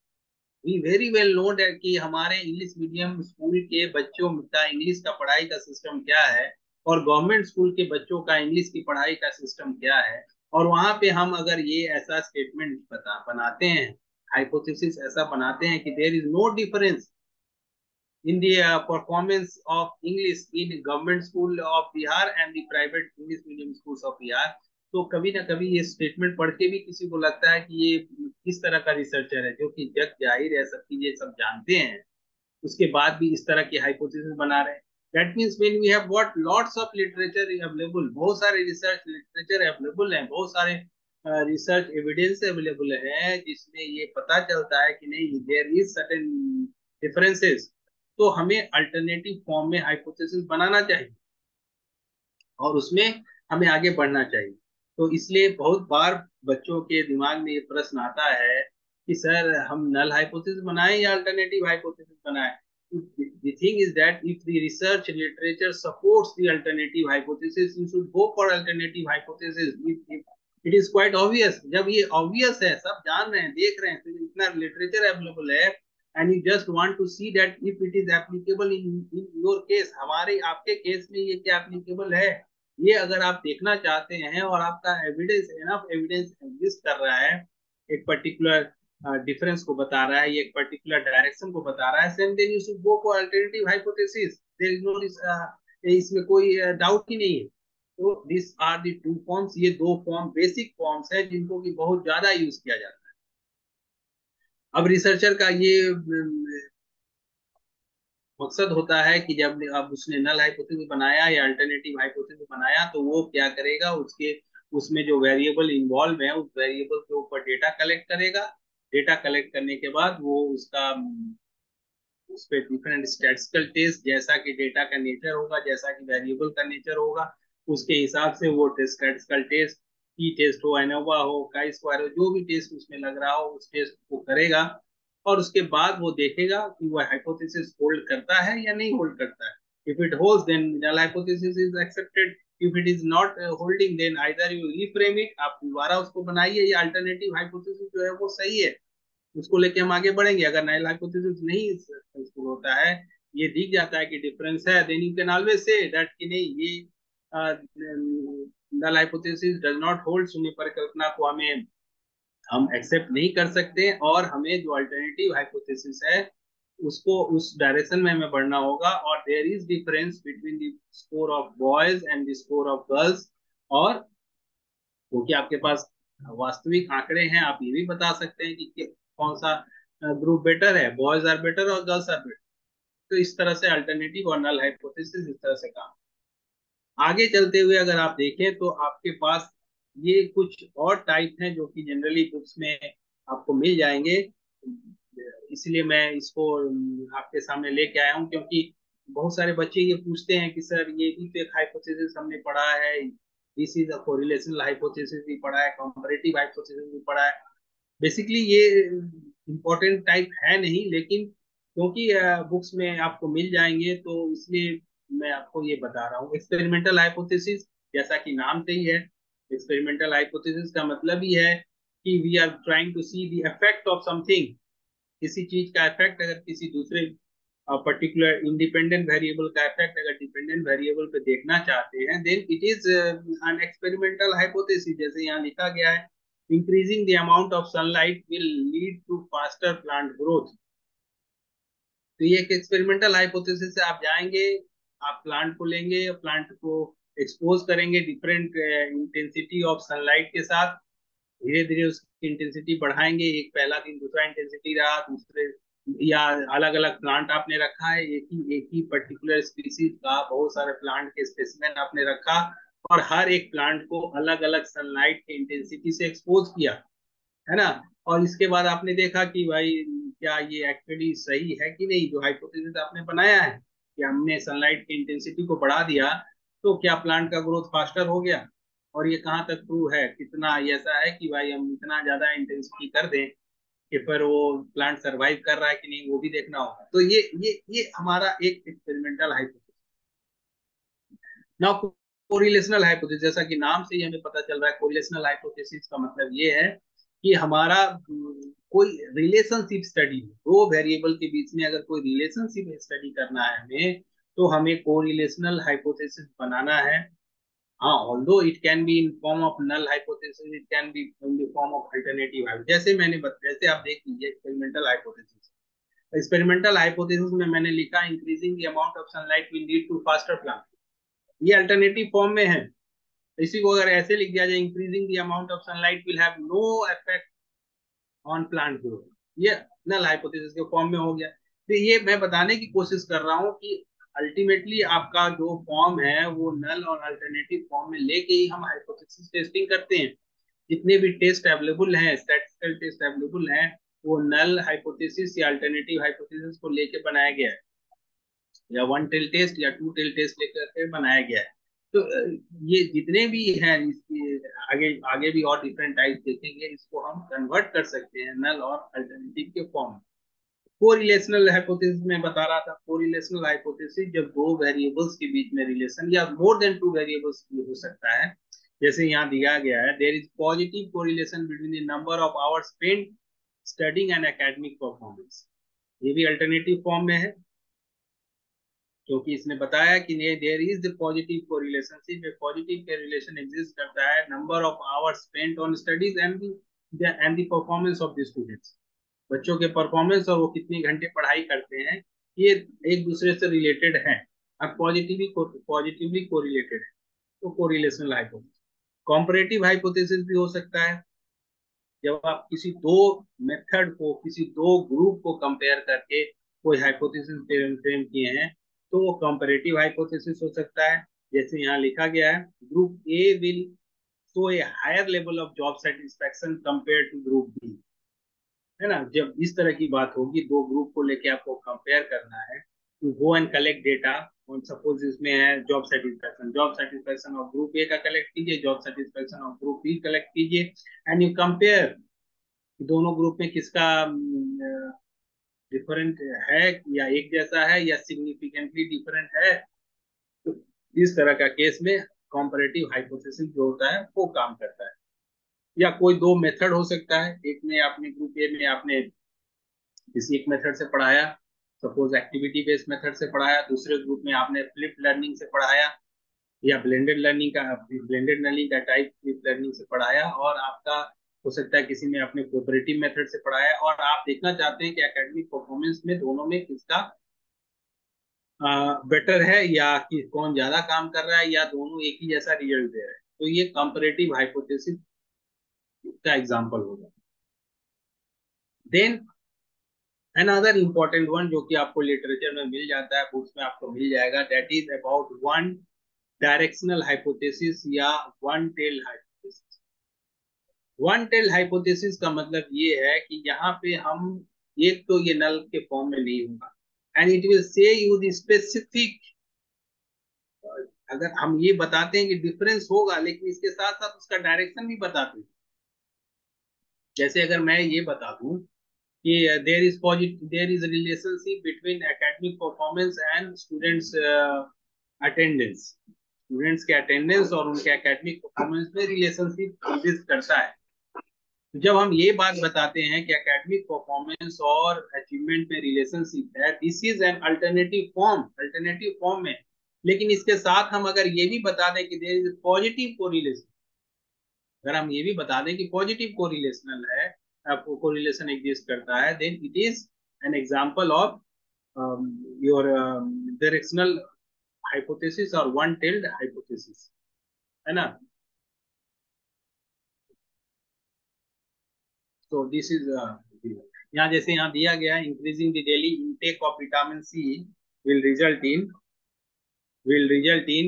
वी वेरी वेल नोन कि हमारे इंग्लिश मीडियम स्कूल के बच्चों का इंग्लिश का पढ़ाई का सिस्टम क्या है, और गवर्नमेंट स्कूल के बच्चों का इंग्लिश की पढ़ाई का सिस्टम क्या है। और वहां पे हम अगर ये ऐसा स्टेटमेंट बनाते हैं, हाइपोथेसिस ऐसा बनाते हैं कि there is no difference in the performance of English in government school of Bihar and the private English medium schools of Bihar, तो कभी ना कभी ये स्टेटमेंट पढ़ के भी किसी को लगता है कि ये किस तरह का रिसर्चर है, जो कि जग जाहिर है, सब चीजें सब जानते हैं, उसके बाद भी इस तरह की हाइपोथेसिस बना रहे हैं। That means when we have got lots of literature available, बहुत सारे रिसर्च लिटरेचर अवेलेबल है, बहुत सारे रिसर्च एविडेंस अवेलेबल है, जिसमें ये पता चलता है कि नहीं, देयर इज सर्टेन डिफरेंसेस, तो हमें अल्टरनेटिव फॉर्म में हाइपोथेसिस बनाना चाहिए और उसमें हमें आगे बढ़ना चाहिए। तो इसलिए बहुत बार बच्चों के दिमाग में ये प्रश्न आता है कि सर, हम नल हाइपोथेसिस बनाएं या अल्टरनेटिव हाइपोथेसिस बनाएं। The thing is that if the research literature supports the alternative hypothesis, you should go for alternative hypothesis. It is quite obvious. जब ये obvious है, सब जान रहे हैं, देख रहे हैं, तो इतना literature available है, and you just want to see that if it is applicable in your case, हमारे आपके केस में ये क्या applicable है, ये अगर आप देखना चाहते हैं और आपका एविडेंस, एनफ एविडेंस एग्जिस्ट कर रहा है, एक पर्टिकुलर डिफरेंस को बता रहा है, ये एक पर्टिकुलर डायरेक्शन को बता रहा है, then you should go for alternative hypothesis. There is no, इसमें कोई डाउट ही नहीं है। तो this are the two forms, ये दो फॉर्म बेसिक फॉर्म्स है जिनको की बहुत ज्यादा यूज किया जाता है। अब रिसर्चर का ये मकसद होता है कि जब अब उसने नल हाइपोथेसिस बनाया या अल्टरनेटिव हाइपोथेसिस बनाया, तो वो क्या करेगा, उसके उसमें जो वेरिएबल इन्वॉल्व है, उस वेरिएबल के ऊपर डेटा कलेक्ट करेगा। डेटा कलेक्ट करने के बाद वो उसका उस पर डिफरेंट स्टैटिस्टिकल टेस्ट, जैसा कि डेटा का नेचर होगा, जैसा कि वेरिएबल का नेचर होगा, उसके हिसाब से वो स्टैटिस्टिकल टेस्ट, की टेस्ट हो, एनोवा हो, काई स्क्वायर हो, जो भी टेस्ट उसमें लग रहा हो, उस टेस्ट को करेगा। और उसके बाद वो देखेगा कि वह हाइपोथेसिस होल्ड करता है या नहीं होल्ड करता है। If it holds, then null hypothesis is accepted. If it is not holding, then either you reframe it, आप दोबारा उसको बनाइए, या अल्टरनेटिव हाइपोथेसिस जो है वो सही है, उसको लेके हम आगे बढ़ेंगे। अगर नल हाइपोथेसिस नहीं सक्सेसफुल होता है, ये दिख जाता है कि डिफरेंस है, then you can always say that कि नहीं, ये null hypothesis does not hold, शून्य परिकल्पना को हम एक्सेप्ट नहीं कर सकते, और हमें जो अल्टरनेटिव हाइपोथेसिस है उसको उस डायरेक्शन में हमें बढ़ना होगा। और there is difference between the score of boys and the score of girls. और क्योंकि आपके पास वास्तविक आंकड़े हैं, आप ये भी बता सकते हैं कि कौन सा ग्रुप बेटर है, बॉयज आर बेटर और गर्ल्स आर बेटर। तो इस तरह से अल्टरनेटिव और नल हाइपोथेसिस इस तरह से काम। आगे चलते हुए अगर आप देखें तो आपके पास ये कुछ और टाइप हैं जो कि जनरली बुक्स में आपको मिल जाएंगे। इसलिए मैं इसको आपके सामने लेके आया हूँ, क्योंकि बहुत सारे बच्चे ये पूछते हैं कि सर, ये भी तो एक हाइपोथेसिस हमने पढ़ा है, this is a correlational hypothesis भी पढ़ा है, कंपैरेटिव हाइपोथेसिस भी पढ़ा है। बेसिकली ये इम्पोर्टेंट टाइप है नहीं, लेकिन क्योंकि बुक्स में आपको मिल जाएंगे, तो इसलिए मैं आपको ये बता रहा हूँ। एक्सपेरिमेंटल हाइपोथेसिस जैसा कि नाम से ही है, एक्सपेरिमेंटल हाइपोथेसिस का मतलब ही है कि we are trying to see the effect of something, किसी चीज का इफेक्ट अगर किसी दूसरे पर्टिकुलर इंडिपेंडेंट वेरिएबल का इफेक्ट अगर डिपेंडेंट वेरिएबल पे देखना चाहते हैं, then it is an experimental hypothesis. जैसे यहाँ लिखा गया है, increasing the amount of sunlight will lead to faster plant growth. तो ये एक एक्सपेरिमेंटल हाइपोथेसिस से आप जाएंगे, आप प्लांट को लेंगे, प्लांट को एक्सपोज करेंगे डिफरेंट इंटेंसिटी ऑफ सनलाइट के साथ, धीरे धीरे उसकी इंटेंसिटी बढ़ाएंगे, एक पहला दिन दूसरा इंटेंसिटी रहा, दूसरे या अलग अलग प्लांट आपने रखा है, एक ही पर्टिकुलर स्पीसीज का बहुत सारे प्लांट के स्पेसिमेन आपने रखा, और हर एक प्लांट को अलग अलग सनलाइट के इंटेंसिटी से एक्सपोज किया, है ना। और इसके बाद आपने देखा कि भाई क्या ये एक्चुअली सही है कि नहीं, जो हाइपोथेसिस आपने बनाया है कि हमने सनलाइट की इंटेंसिटी को बढ़ा दिया तो क्या प्लांट का ग्रोथ फास्टर हो गया, और ये कहाँ तक ट्रू है, कितना ऐसा है कि भाई हम इतना ज्यादा इंटेंसिटी कर दें कि पर वो प्लांट सरवाइव कर रहा है कि नहीं, वो भी देखना होगा। तो ये हमारा एक experimental hypothesis. Now correlational hypothesis, जैसा कि नाम से ही हमें पता चल रहा है, कोरिलेशनल हाइपोथेसिस का मतलब ये है कि हमारा कोई रिलेशनशिप स्टडी, दो वेरिएबल के बीच में अगर कोई रिलेशनशिप स्टडी करना है हमें, तो हमें कोरिलेशनल हाइपोथेसिस बनाना है। हाँ, although it can be in form of null hypothesis, it can be in the form of alternative hypothesis. जैसे मैंने जैसे आप देख लीजिए एक्सपेरिमेंटल हाइपोथेसिस, एक्सपेरिमेंटल हाइपोथेसिस में मैंने लिखा increasing the amount of sunlight will lead to faster plant, ये अल्टरनेटिव फॉर्म में है। इसी को अगर ऐसे लिख दिया जाए, increasing the amount of sunlight will have no effect on plant growth, ये नल हाइपोथेसिस के फॉर्म में हो गया। तो ये मैं बताने की कोशिश कर रहा हूँ कि अल्टीमेटली आपका जो फॉर्म है वो नल और अल्टरनेटिव फॉर्म में लेके ही हम हाइपोथेसिस टेस्टिंग करते हैं। जितने भी टेस्ट अवेलेबल हैं, स्टैटिस्टिकल टेस्ट अवेलेबल हैं, वो नल हाइपोथेसिस या अल्टरनेटिव हाइपोथेसिस को लेके बनाया गया है, या वन टेल टेस्ट या टू टेल टेस्ट लेकर के बनाया गया है। तो ये जितने भी हैं इसके आगे आगे भी और डिफरेंट टाइप देखेंगे, इसको हम कन्वर्ट कर सकते हैं नल और अल्टरनेटिव के फॉर्म में। कोरिलेशनल हाइपोथेसिस में बता रहा था, कोरिलेशनल हाइपोथेसिस जब दो वेरिएबल्स के बीच में रिलेशन या मोर देन टू वेरिएबल्स हो सकता है, जैसे यहाँ दिया गया है, there is positive correlation between the number of hours spent studying and academic performance, ये भी अल्टरनेटिव फॉर्म में है, क्योंकि इसने बताया कि there is the positive correlationship, positive correlation exist करता है number of hours spent on studies and the performance of the students, बच्चों के परफॉर्मेंस और वो कितने घंटे पढ़ाई करते हैं, ये एक दूसरे से रिलेटेड है, अब पॉजिटिवली कोरिलेटेड है, तो कोरिलेशनल हाइपोथेसिस। कॉम्परेटिव हाइपोथेसिस भी हो सकता है, जब आप किसी दो मेथड को, किसी दो ग्रुप को कंपेयर करके कोई हाइपोथेसिस फ्रेम किए हैं, तो वो कंपैरेटिव हाइपोथेसिस हो सकता है। जैसे यहाँ लिखा गया है, group A will show a higher level of job satisfaction compare to group B, है ना। जब इस तरह की बात होगी, दो ग्रुप को लेके आपको कंपेयर करना है, to go and collect data on, suppose इसमें है job satisfaction of group A का कलेक्ट कीजिए, job satisfaction of group B collect कीजिए, एंड यू कंपेयर दोनों ग्रुप में किसका डिफरेंट है, या एक जैसा है, या सिग्निफिकेंटली डिफरेंट है। तो इस तरह का केस में कॉम्परेटिव हाइपोथेसिस जो होता है वो काम करता है। या कोई दो मेथड हो सकता है, एक में आपने ग्रुप ए में आपने किसी एक मेथड से पढ़ाया, सपोज एक्टिविटी बेस्ड मेथड से पढ़ाया, दूसरे ग्रुप में आपने फ्लिप लर्निंग से पढ़ाया, या ब्लेंडेड लर्निंग का टाइप फ्लिप लर्निंग से पढ़ाया, और आपका हो सकता है किसी में आपने कोऑपरेटिव मेथड से पढ़ाया, और आप देखना चाहते हैं कि एकेडमिक परफॉर्मेंस में दोनों में किसका बेटर है, या कि कौन ज्यादा काम कर रहा है, या दोनों एक ही जैसा रिजल्ट दे रहे हैं, तो ये कंपैरेटिव हाइपोथेसिस का एग्जांपल होगा। देन अनदर इंपॉर्टेंट वन जो कि आपको लिटरेचर में मिल जाता है, बुक्स में आपको मिल जाएगा, that is about one directional hypothesis या one tail hypothesis. One tail hypothesis का मतलब ये है कि यहाँ पे हम, एक तो ये नल के फॉर्म में नहीं होगा, and it will say you the specific, अगर हम ये बताते हैं कि डिफरेंस होगा, लेकिन इसके साथ साथ उसका डायरेक्शन भी बताते हैं। जैसे अगर मैं ये बता दूं कि there is relationship between academic performance and students attendance, students के अटेंडेंस और उनके एकेडमिक परफॉर्मेंस में रिलेशनशिप एग्जिस्ट करता है। तो जब हम ये बात बताते हैं कि एकेडमिक परफॉर्मेंस और अचीवमेंट में रिलेशनशिप है, this is an alternative form में। लेकिन इसके साथ हम अगर ये भी बता दें कि देयर इज पॉजिटिव कोरिलेशन, अगर हम ये भी बता दें कि पॉजिटिव कोरिलेशनल है, कोरिलेशन एग्जिस्ट करता है, then it is an example of your directional hypothesis और वन टेल्ड हाइपोथेसिस, है ना। तो दिस इज यहाँ जैसे यहाँ दिया गया, increasing the daily intake of vitamin C will result in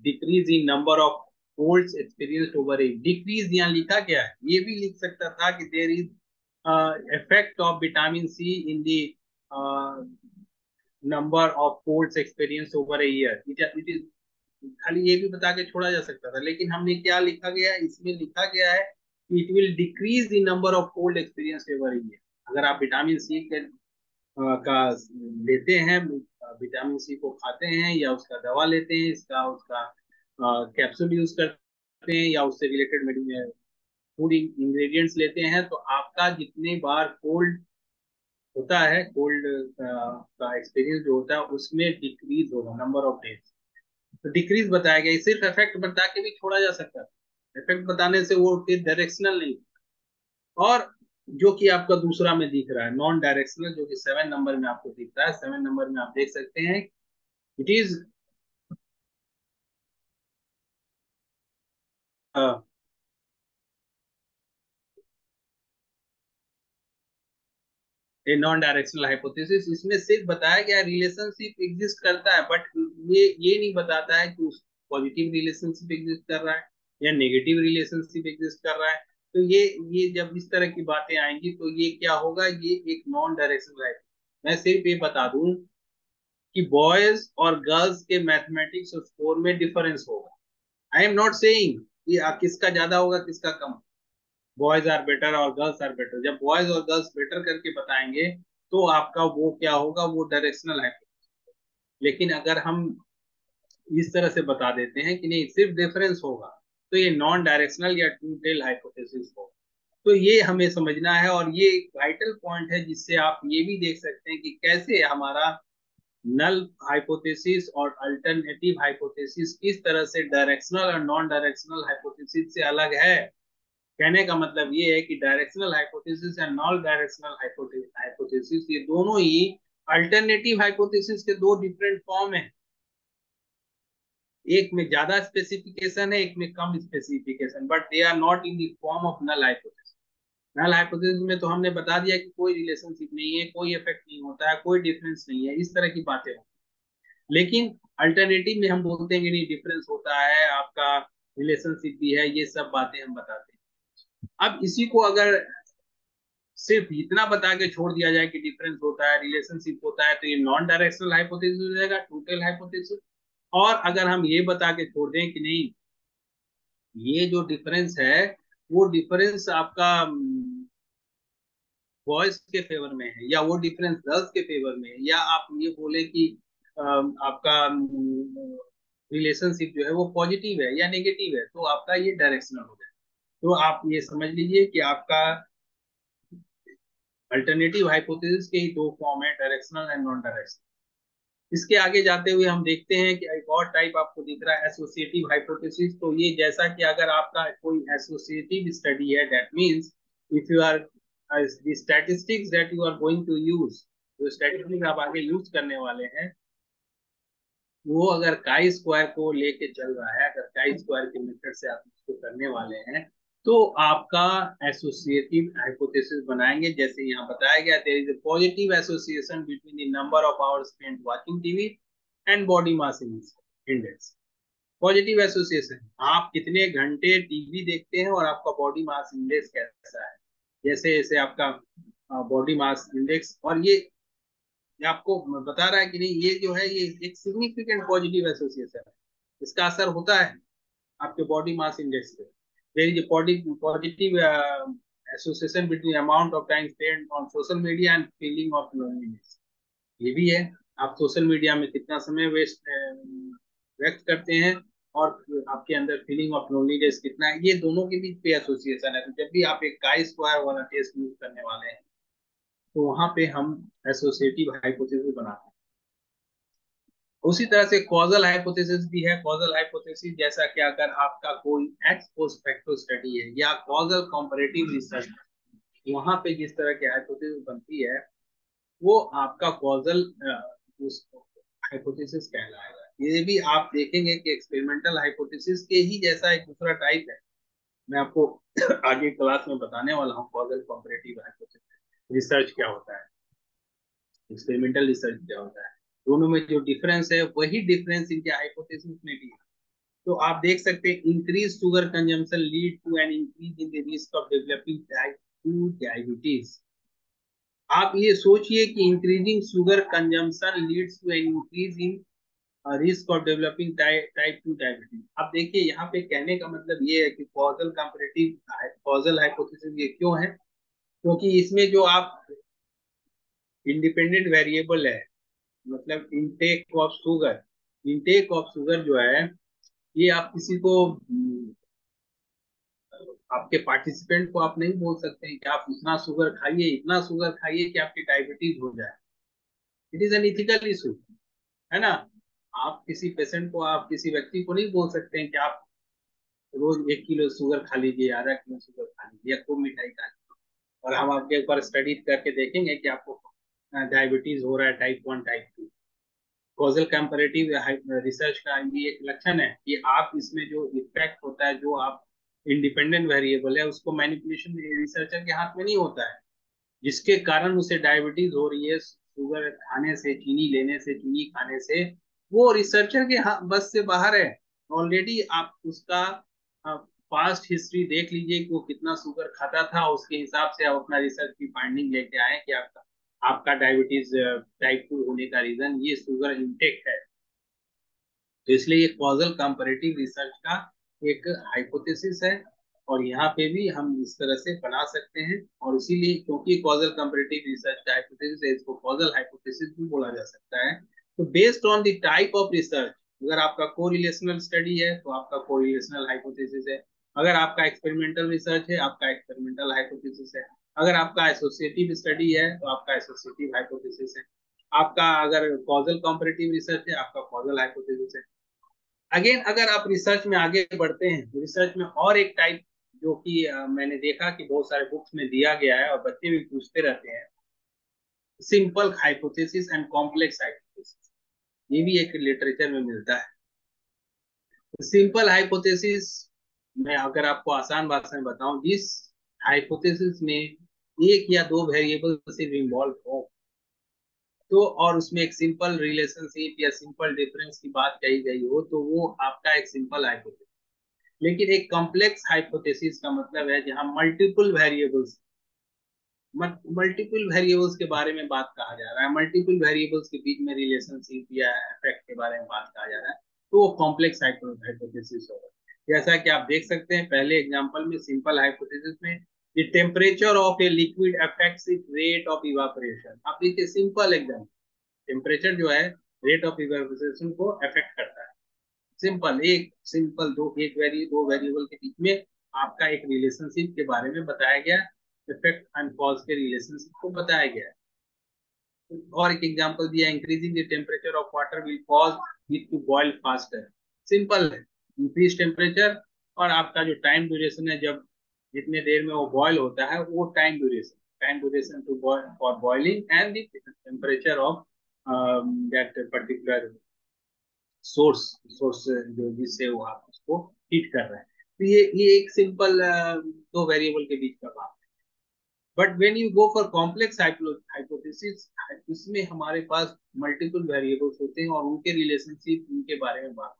decrease in number of colds experienced over a decrease। यहाँ लिखा क्या है, ये भी लिख सकता था कि there is effect of vitamin C in the uh, number of colds experienced over a year। it is खाली ये भी बता के छोड़ा जा सकता था, लेकिन हमने क्या लिखा गया है, इसमें लिखा गया है it will decrease the number of cold experience ever year. अगर आप विटामिन सी के का लेते हैं, विटामिन सी को खाते हैं या उसका दवा लेते हैं, इसका उसका कैप्सूल यूज करते हैं या उससे रिलेटेड फूड इंग्रेडिएंट्स लेते हैं, तो आपका जितने बार कोल्ड होता है, कोल्ड का एक्सपीरियंस जो होता है उसमें डिक्रीज होगा नंबर ऑफ डेज। तो डिक्रीज बताया गया, सिर्फ इफेक्ट बता के भी छोड़ा जा सकता है, इफेक्ट बताने से वो फिर डायरेक्शनल नहीं। और जो कि आपका दूसरा में दिख रहा है नॉन डायरेक्शनल, जो कि 7 नंबर में आपको दिख रहा है, 7 नंबर में आप देख सकते हैं it is a non directional hypothesis. इसमें सिर्फ बताया गया रिलेशनशिप एग्जिस्ट करता है, बट ये नहीं बताता है कि पॉजिटिव रिलेशनशिप एग्जिस्ट कर रहा है या नेगेटिव रिलेशनशिप एग्जिस्ट कर रहा है। तो ये जब इस तरह की बातें आएंगी तो ये क्या होगा, ये एक नॉन डायरेक्शनल है। मैं सिर्फ ये बता दूं कि बॉयज और गर्ल्स के मैथमेटिक्स और स्कोर में डिफरेंस होगा। आई एम नॉट सेइंग कि किसका ज्यादा होगा किसका कम। बॉयज आर बेटर और गर्ल्स आर बेटर, जब बॉयज और गर्ल्स बेटर करके बताएंगे तो आपका वो क्या होगा, वो डायरेक्शनल है। लेकिन अगर हम इस तरह से बता देते हैं कि नहीं सिर्फ डिफरेंस होगा, तो ये नॉन डायरेक्शनल या टू टेल हाइपोथेसिस होगा। तो ये हमें समझना है, और ये एक वाइटल पॉइंट है जिससे आप ये भी देख सकते हैं कि कैसे हमारा नल हाइपोथेसिस और अल्टरनेटिव हाइपोथेसिस किस तरह से डायरेक्शनल और नॉन डायरेक्शनल हाइपोथेसिस से अलग है। कहने का मतलब ये है कि डायरेक्शनल हाइपोथेसिस या नॉन डायरेक्शनल हाइपोथेसिस ये दोनों ही अल्टरनेटिव हाइपोथेसिस के दो डिफरेंट फॉर्म है। एक में ज्यादा स्पेसिफिकेशन है, एक में कम specification, but they are not in the form of null hypothesis. Null hypothesis में तो हमने बता दिया कि कोई रिलेशनशिप नहीं है, कोई इफेक्ट नहीं होता है, कोई डिफरेंस नहीं है, इस तरह की बातें होती हैं। लेकिन अल्टरनेटिव में हम बोलते हैं कि नहीं डिफरेंस होता है, आपका रिलेशनशिप भी है, ये सब बातें हम बताते हैं। अब इसी को अगर सिर्फ इतना बता के छोड़ दिया जाए कि डिफरेंस होता है, रिलेशनशिप होता है, तो ये नॉन डायरेक्शनल हाइपोथेसिस हो जाएगा, टोटल हाइपोथेसिस। और अगर हम ये बता के छोड़ दें कि नहीं ये जो डिफरेंस है वो डिफरेंस आपका बॉयज के फेवर में है या वो डिफरेंस गर्ल्स के फेवर में है, या आप ये बोले कि आपका रिलेशनशिप जो है वो पॉजिटिव है या नेगेटिव है, तो आपका ये डायरेक्शनल हो जाए। तो आप ये समझ लीजिए कि आपका अल्टरनेटिव हाइपोथेसिस के ही दो फॉर्म है, डायरेक्शनल एंड नॉन डायरेक्शनल। इसके आगे जाते हुए हम देखते हैं कि एक और टाइप आपको दिख रहा है एसोसिएटिव हाइपोथेसिस। तो ये जैसा कि अगर आपका कोई एसोसिएटिव स्टडी है, that means if you are the statistics that you are going to use, जो स्टैटिस्टिक्स आप आगे यूज करने वाले हैं वो अगर काई स्क्वायर को लेके चल रहा है, अगर काई स्क्वायर के मेथड से आप इसको करने वाले हैं, तो आपका एसोसिएटिव हाइपोथेसिस बनाएंगे। जैसे यहाँ बताया गया, there is a positive association between the number of hours spent watching TV and body mass index. Positive association, आप कितने घंटे टीवी देखते हैं और आपका बॉडी मास इंडेक्स कैसा है। जैसे जैसे आपका बॉडी मास इंडेक्स, और ये आपको बता रहा है कि नहीं ये जो है ये एक सिग्निफिकेंट पॉजिटिव एसोसिएशन है, इसका असर होता है आपके बॉडी मास इंडेक्स पे। There is positive association between amount of time spent on social media and feeling of loneliness. ये भी है, आप सोशल मीडिया में कितना समय वेस्ट व्यक्त करते हैं, और आपके अंदर फीलिंग ऑफ लोनलीनेस कितना है, ये दोनों के बीच पे एसोसिएशन है। तो जब भी आप एक काई स्क्वायर वाला टेस्ट यूज करने वाले हैं, तो वहां पे हम एसोसिएटिव हाइपोथेसिस बनाते हैं। उसी तरह से कॉजल हाइपोथेसिस भी है। कॉजल हाइपोथेसिस जैसा कि अगर आपका कोई एक्स पोस्ट फैक्टो स्टडी है या कॉजल कंपैरेटिव रिसर्च, वहां पे जिस तरह की हाइपोथेसिस बनती है, वो आपका कॉजल उस हाइपोथेसिस कहलाएगा। ये भी आप देखेंगे कि एक्सपेरिमेंटल हाइपोथेसिस के ही जैसा एक दूसरा टाइप है। मैं आपको आगे क्लास में बताने वाला हूँ कॉजल कंपैरेटिव हाइपोथेसिस रिसर्च क्या होता है, एक्सपेरिमेंटल रिसर्च क्या होता है। दोनों में जो डिफरेंस है वही डिफरेंस इनके हाइपोथेसिस में भी है। तो आप देख सकते हैं, increase sugar consumption lead to an increase in the risk of developing type 2 diabetes. आप ये सोचिए कि increasing sugar consumption leads to an increase in risk of developing type 2 diabetes. अब देखिए यहाँ पे कहने का मतलब ये है कि कॉजल कंपैरेटिव कॉजल हाइपोथेसिस ये क्यों है, क्योंकि इसमें जो आप इंडिपेंडेंट वेरिएबल है, मतलब इनटेक ऑफ शुगर जो है, ये आप किसी को आपके पार्टिसिपेंट को आप नहीं बोल सकते हैं कि आप इतना शुगर खाइए कि आपकी डायबिटीज हो जाए। It is N ethical issue, है ना। आप किसी पेशेंट को, आप किसी व्यक्ति को नहीं बोल सकते हैं कि आप रोज 1 किलो शुगर खा लीजिए, आधा किलो शुगर खा लीजिए, या खूब मिठाई खा लीजिए, और हम आपके ऊपर स्टडी करके देखेंगे कि आपको डायबिटीज हो रहा है type 1 type 2। Causal comparative research का ये एक लक्षण है कि आप इसमें जो इफेक्ट होता है, जो आप इंडिपेंडेंट वेरिएबल है, उसको मैनिपुलेशन रिसर्चर के हाथ में नहीं होता है, जिसके कारण उसे डायबिटीज हो रही है शुगर खाने से, चीनी लेने से, चीनी खाने से, वो रिसर्चर के बस से बाहर है। ऑलरेडी आप उसका पास्ट हिस्ट्री देख लीजिए कि वो कितना शुगर खाता था, उसके हिसाब से आप अपना रिसर्च की फाइंडिंग लेके आए कि आपका आपका डायबिटीज टाइप 2 होने का रीजन ये शुगर इंटेक है। तो इसलिए ये कॉजल कंपैरेटिव रिसर्च का एक हाइपोथेसिस है, और यहाँ पे भी हम इस तरह से बना सकते हैं। और इसीलिए क्योंकि कॉजल कंपैरेटिव रिसर्च का हाइपोथेसिस है, इसको कॉजल हाइपोथेसिस भी बोला जा सकता है। तो based on the type of research, अगर आपका कोरिलेशनल स्टडी है तो आपका कोरिलेशनल हाइपोथेसिस है, अगर आपका एक्सपेरिमेंटल रिसर्च है आपका एक्सपेरिमेंटल हाइपोथेसिस है, अगर आपका एसोसिएटिव स्टडी है तो आपका एसोसिएटिव हाइपोथेसिस है, आपका अगर कॉजल कंपैरेटिव रिसर्च है आपका कॉजल हाइपोथेसिस है। अगेन अगर आप रिसर्च में आगे बढ़ते हैं तो रिसर्च में और एक टाइप, जो कि मैंने देखा कि बहुत सारे बुक्स में दिया गया है और बच्चे भी पूछते रहते हैं, simple hypothesis and complex hypothesis. ये भी एक लिटरेचर में मिलता है। सिंपल हाइपोथेसिस मैं अगर आपको आसान भाषा में बताऊं, जिस हाइपोथेसिस में एक या दो वेरिएबल सिर्फ इन्वॉल्व हो, तो और उसमें एक सिंपल रिलेशनशिप या सिंपल डिफरेंस की बात कही गई हो, तो वो आपका एक सिंपल हाइपोथेसिस। लेकिन एक कॉम्प्लेक्स हाइपोथेसिस का मतलब है जहां मल्टीपल वेरिएबल्स के बारे में बात कहा जा रहा है, मल्टीपल वेरिएबल्स के बीच में रिलेशनशिप या इफेक्ट के बारे में बात कहा जा रहा है, तो वो कॉम्प्लेक्स हाइपोथेसिस होगा। जैसा कि आप देख सकते हैं पहले एग्जांपल में, सिंपल हाइपोथेसिस में the temperature of a liquid affects it rate of evaporation. आप देखिए सिंपल एग्जांपल, टेम्परेचर जो है रेट ऑफ इवेपोरेशन को अफेक्ट करता है। सिंपल दो वेरिएबल के बीच में आपका एक रिलेशनशिप के बारे में बताया गया, इफेक्ट एंड कॉज के रिलेशनशिप को बताया गया। और एक एग्जांपल दिया, increasing the temperature of water will cause it to boil faster. Simple है, इंक्रीज टेम्परेचर और आपका जो टाइम ड्यूरेशन है, जब जितने देर में वो बॉयल होता है, वो time duration to boil for boiling and the temperature of that particular source source जो जिससे वो आप उसको हीट कर रहे हैं। तो ये एक सिंपल दो वेरिएबल के बीच का बात। But when you go for complex hypothesis, इसमें हमारे पास मल्टीपल वेरिएबल्स होते हैं और उनके रिलेशनशिप, उनके बारे में बात।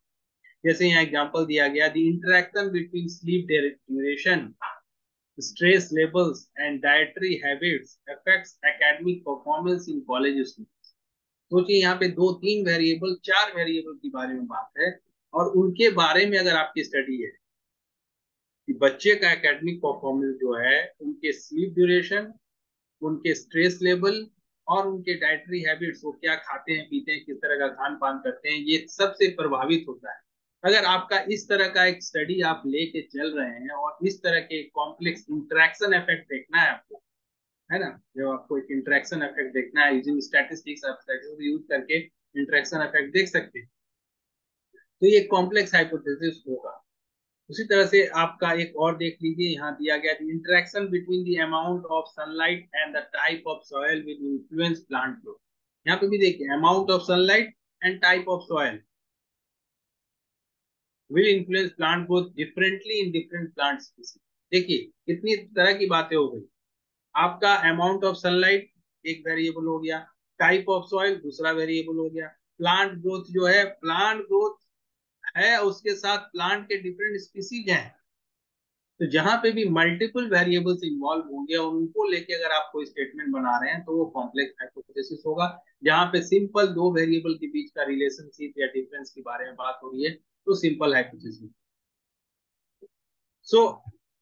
जैसे यहाँ एग्जांपल दिया गया, the interaction between sleep duration, stress levels and dietary habits affects academic performance in college students. सोचिए यहाँ पे दो तीन वेरिएबल, चार वेरिएबल के बारे में बात है, और उनके बारे में अगर आपकी स्टडी है कि बच्चे का एकेडमिक परफॉर्मेंस जो है, उनके स्लीप ड्यूरेशन, उनके स्ट्रेस लेवल और उनके डाइटरी हैबिट्स, वो क्या खाते हैं पीते हैं, किस तरह का खान पान करते हैं, ये सबसे प्रभावित होता है। अगर आपका इस तरह का एक स्टडी आप लेके चल रहे हैं और इस तरह के कॉम्प्लेक्स इंटरेक्शन इफेक्ट देखना है आपको, है ना, जब आपको एक इंटरेक्शन इफेक्ट देखना है यूजिंग स्टैटिस्टिक्स, आप स्टैटिस्टिक्स यूज करके इंटरेक्शन इफेक्ट देख सकते हैं, तो ये कॉम्प्लेक्स हाइपोथेसिस होगा। उसी तरह से आपका एक और देख लीजिए, यहाँ दिया गया interaction between the amount of sunlight and the type of soil will influence plant growth. यहाँ पे भी देखिए, amount of sunlight and type of soil will influence plant growth differently in different plant species. देखिए कितनी तरह की बातें हो गई। आपका अमाउंट ऑफ सनलाइट एक वेरिएबल हो गया, टाइप ऑफ सॉइल दूसरा वेरिएबल हो गया, प्लांट ग्रोथ जो है, प्लांट ग्रोथ है उसके साथ प्लांट के डिफरेंट स्पीसीज हैं। तो जहां पे भी मल्टीपल वेरिएबल्स इन्वॉल्व होंगे और उनको लेके अगर आप कोई स्टेटमेंट बना रहे हैं तो वो कॉम्प्लेक्स हाइपोथेसिस होगा। जहां पे सिंपल दो वेरिएबल के बीच का रिलेशनशिप या डिफरेंस के बारे में बात हो रही है तो सिंपल हाइपोथेसिस। सो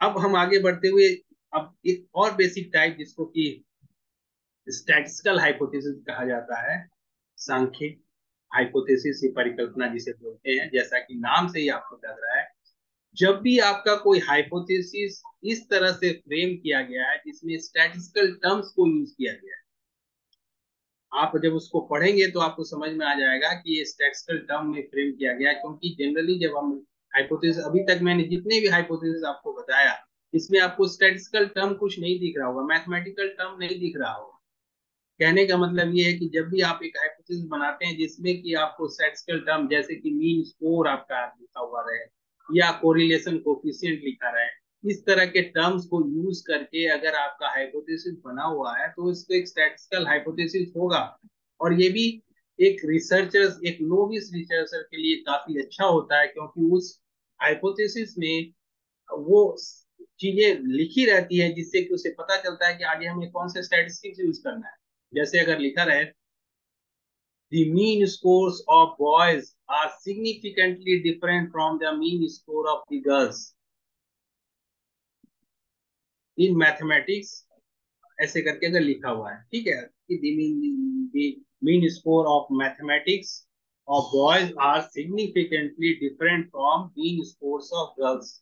अब हम आगे बढ़ते हुए, अब एक और बेसिक टाइप जिसको कि स्टैटिस्टिकल हाइपोथेसिस कहा जाता है, सांख्यिक हाइपोथेसिस की परिकल्पना जिसे बोलते हैं, जैसा कि नाम से ही आपको लग रहा है, जब भी आपका कोई हाइपोथेसिस इस तरह से फ्रेम किया गया है जिसमें स्टैटिस्टिकल टर्म्स को यूज किया गया है, आप जब उसको पढ़ेंगे तो आपको समझ में आ जाएगा कि ये स्टैटिस्टिकल टर्म में फ्रेम किया गया है। क्योंकि जनरली जब हम हाइपोथेसिस, अभी तक मैंने जितने भी हाइपोथेसिस आपको बताया, इसमें आपको स्टैटिस्टिकल टर्म कुछ नहीं दिख रहा होगा, मैथमेटिकल टर्म नहीं दिख रहा होगा। कहने का मतलब ये है कि जब भी आप एक हाइपोथेसिस बनाते हैं जिसमें कि आपको स्टैटिस्टिकल टर्म जैसे कि मीन स्कोर आपका लिखा हुआ रहे या कोरिलेशन कोफिशिएंट लिखा रहे, इस तरह के टर्म्स को यूज करके अगर आपका हाइपोथेसिस बना हुआ है तो इसको एक स्टैटिस्टिकल हाइपोथेसिस होगा। और ये भी एक रिसर्चर, एक नोविस रिसर्चर के लिए काफी अच्छा होता है, क्योंकि उस हाइपोथेसिस में वो चीजें लिखी रहती है जिससे कि उसे पता चलता है कि आगे हमें कौन से स्टैटिस्टिक्स यूज करना है। जैसे अगर लिखा रहे, the mean scores of boys are significantly different from the mean score of the girls in mathematics, ऐसे करके अगर लिखा हुआ है, ठीक है, कि the mean score of mathematics of boys are significantly different from mean scores of girls।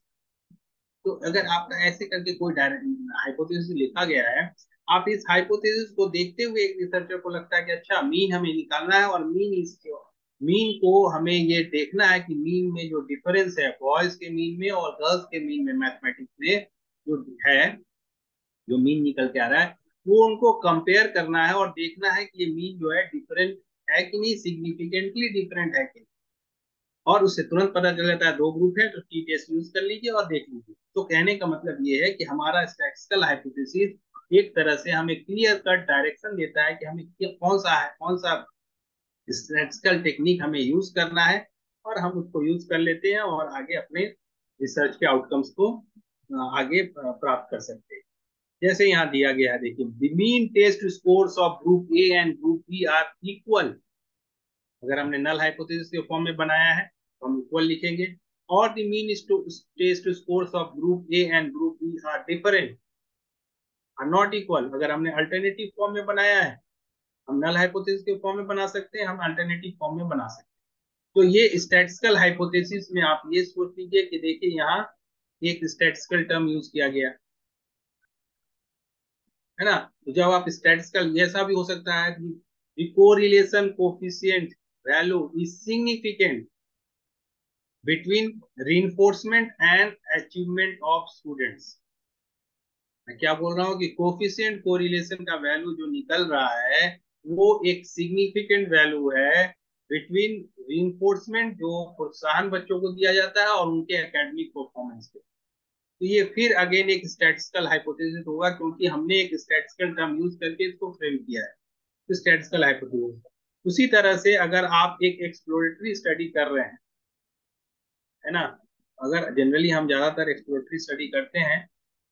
तो अगर आपका ऐसे करके कोई हाइपोथेसिस लिखा गया है, आप इस हाइपोथेसिस को देखते हुए एक रिसर्चर को लगता है कि अच्छा मीन हमें निकालना है, और मीन को हमें ये देखना है कि मीन में जो डिफरेंस है बॉयज के मीन में और गर्ल्स के मीन में मैथमेटिक्स में जो है, जो मीन निकल के आ रहा है, वो उनको कंपेयर करना है और देखना है कि ये मीन जो है डिफरेंट है कि नहीं, सिग्निफिकेंटली डिफरेंट है कि नहीं। और उससे तुरंत पता चल जाता है दो ग्रुप है तो टी टेस्ट यूज कर लीजिए और देख लीजिए। तो कहने का मतलब ये है कि हमारा स्टैटिस्टिकल हाइपोथेसिस एक तरह से हमें क्लियर कट डायरेक्शन देता है कि हमें कौन सा स्टैटिस्टिकल टेक्निक हमें यूज करना है, और हम उसको यूज कर लेते हैं और आगे अपने रिसर्च के आउटकम्स को आगे प्राप्त कर सकते हैं। जैसे यहाँ दिया गया है, देखिए, the mean test scores of group A and group B are equal. अगर हमने नल हाइपोथेसिस के फॉर्म में बनाया है तो हम इक्वल लिखेंगे। और the mean test scores of group A and group B are different, are not equal. अगर हमने अल्टरनेटिव फॉर्म में बनाया है, हम नल हाइपोथेसिस के फॉर्म में बना सकते हैं, हम अल्टरनेटिव फॉर्म में बना सकते हैं। तो ये स्टैटिस्टिकल हाइपोथेसिस में आप ये सोच लीजिए कि देखिए यहाँ एक स्टैटिस्टिकल टर्म यूज किया गया है ना। तो जब आप स्टैटिस्टिकल, ऐसा भी हो सकता है कि correlation coefficient value is significant between reinforcement and achievement of students. मैं क्या बोल रहा हूँ कि कोफिशिएंट कोरिलेशन का वैल्यू जो निकल रहा है वो एक सिग्निफिकेंट वैल्यू है बिटवीन reinforcement, जो प्रोत्साहन बच्चों को दिया जाता है, और उनके एकेडमिक परफॉर्मेंस पे। तो ये फिर अगेन एक स्टैटिस्टिकल हाइपोथेसिस होगा, क्योंकि हमने एक स्टैटिस्टिकल टर्म यूज करके इसको फ्रेम किया है, तो स्टैटिस्टिकल हाइपोथेसिस। उसी तरह से अगर आप एक एक्सप्लोरेटरी स्टडी कर रहे हैं, है ना, अगर जनरली हम ज्यादातर एक्सप्लोरेटरी स्टडी करते हैं,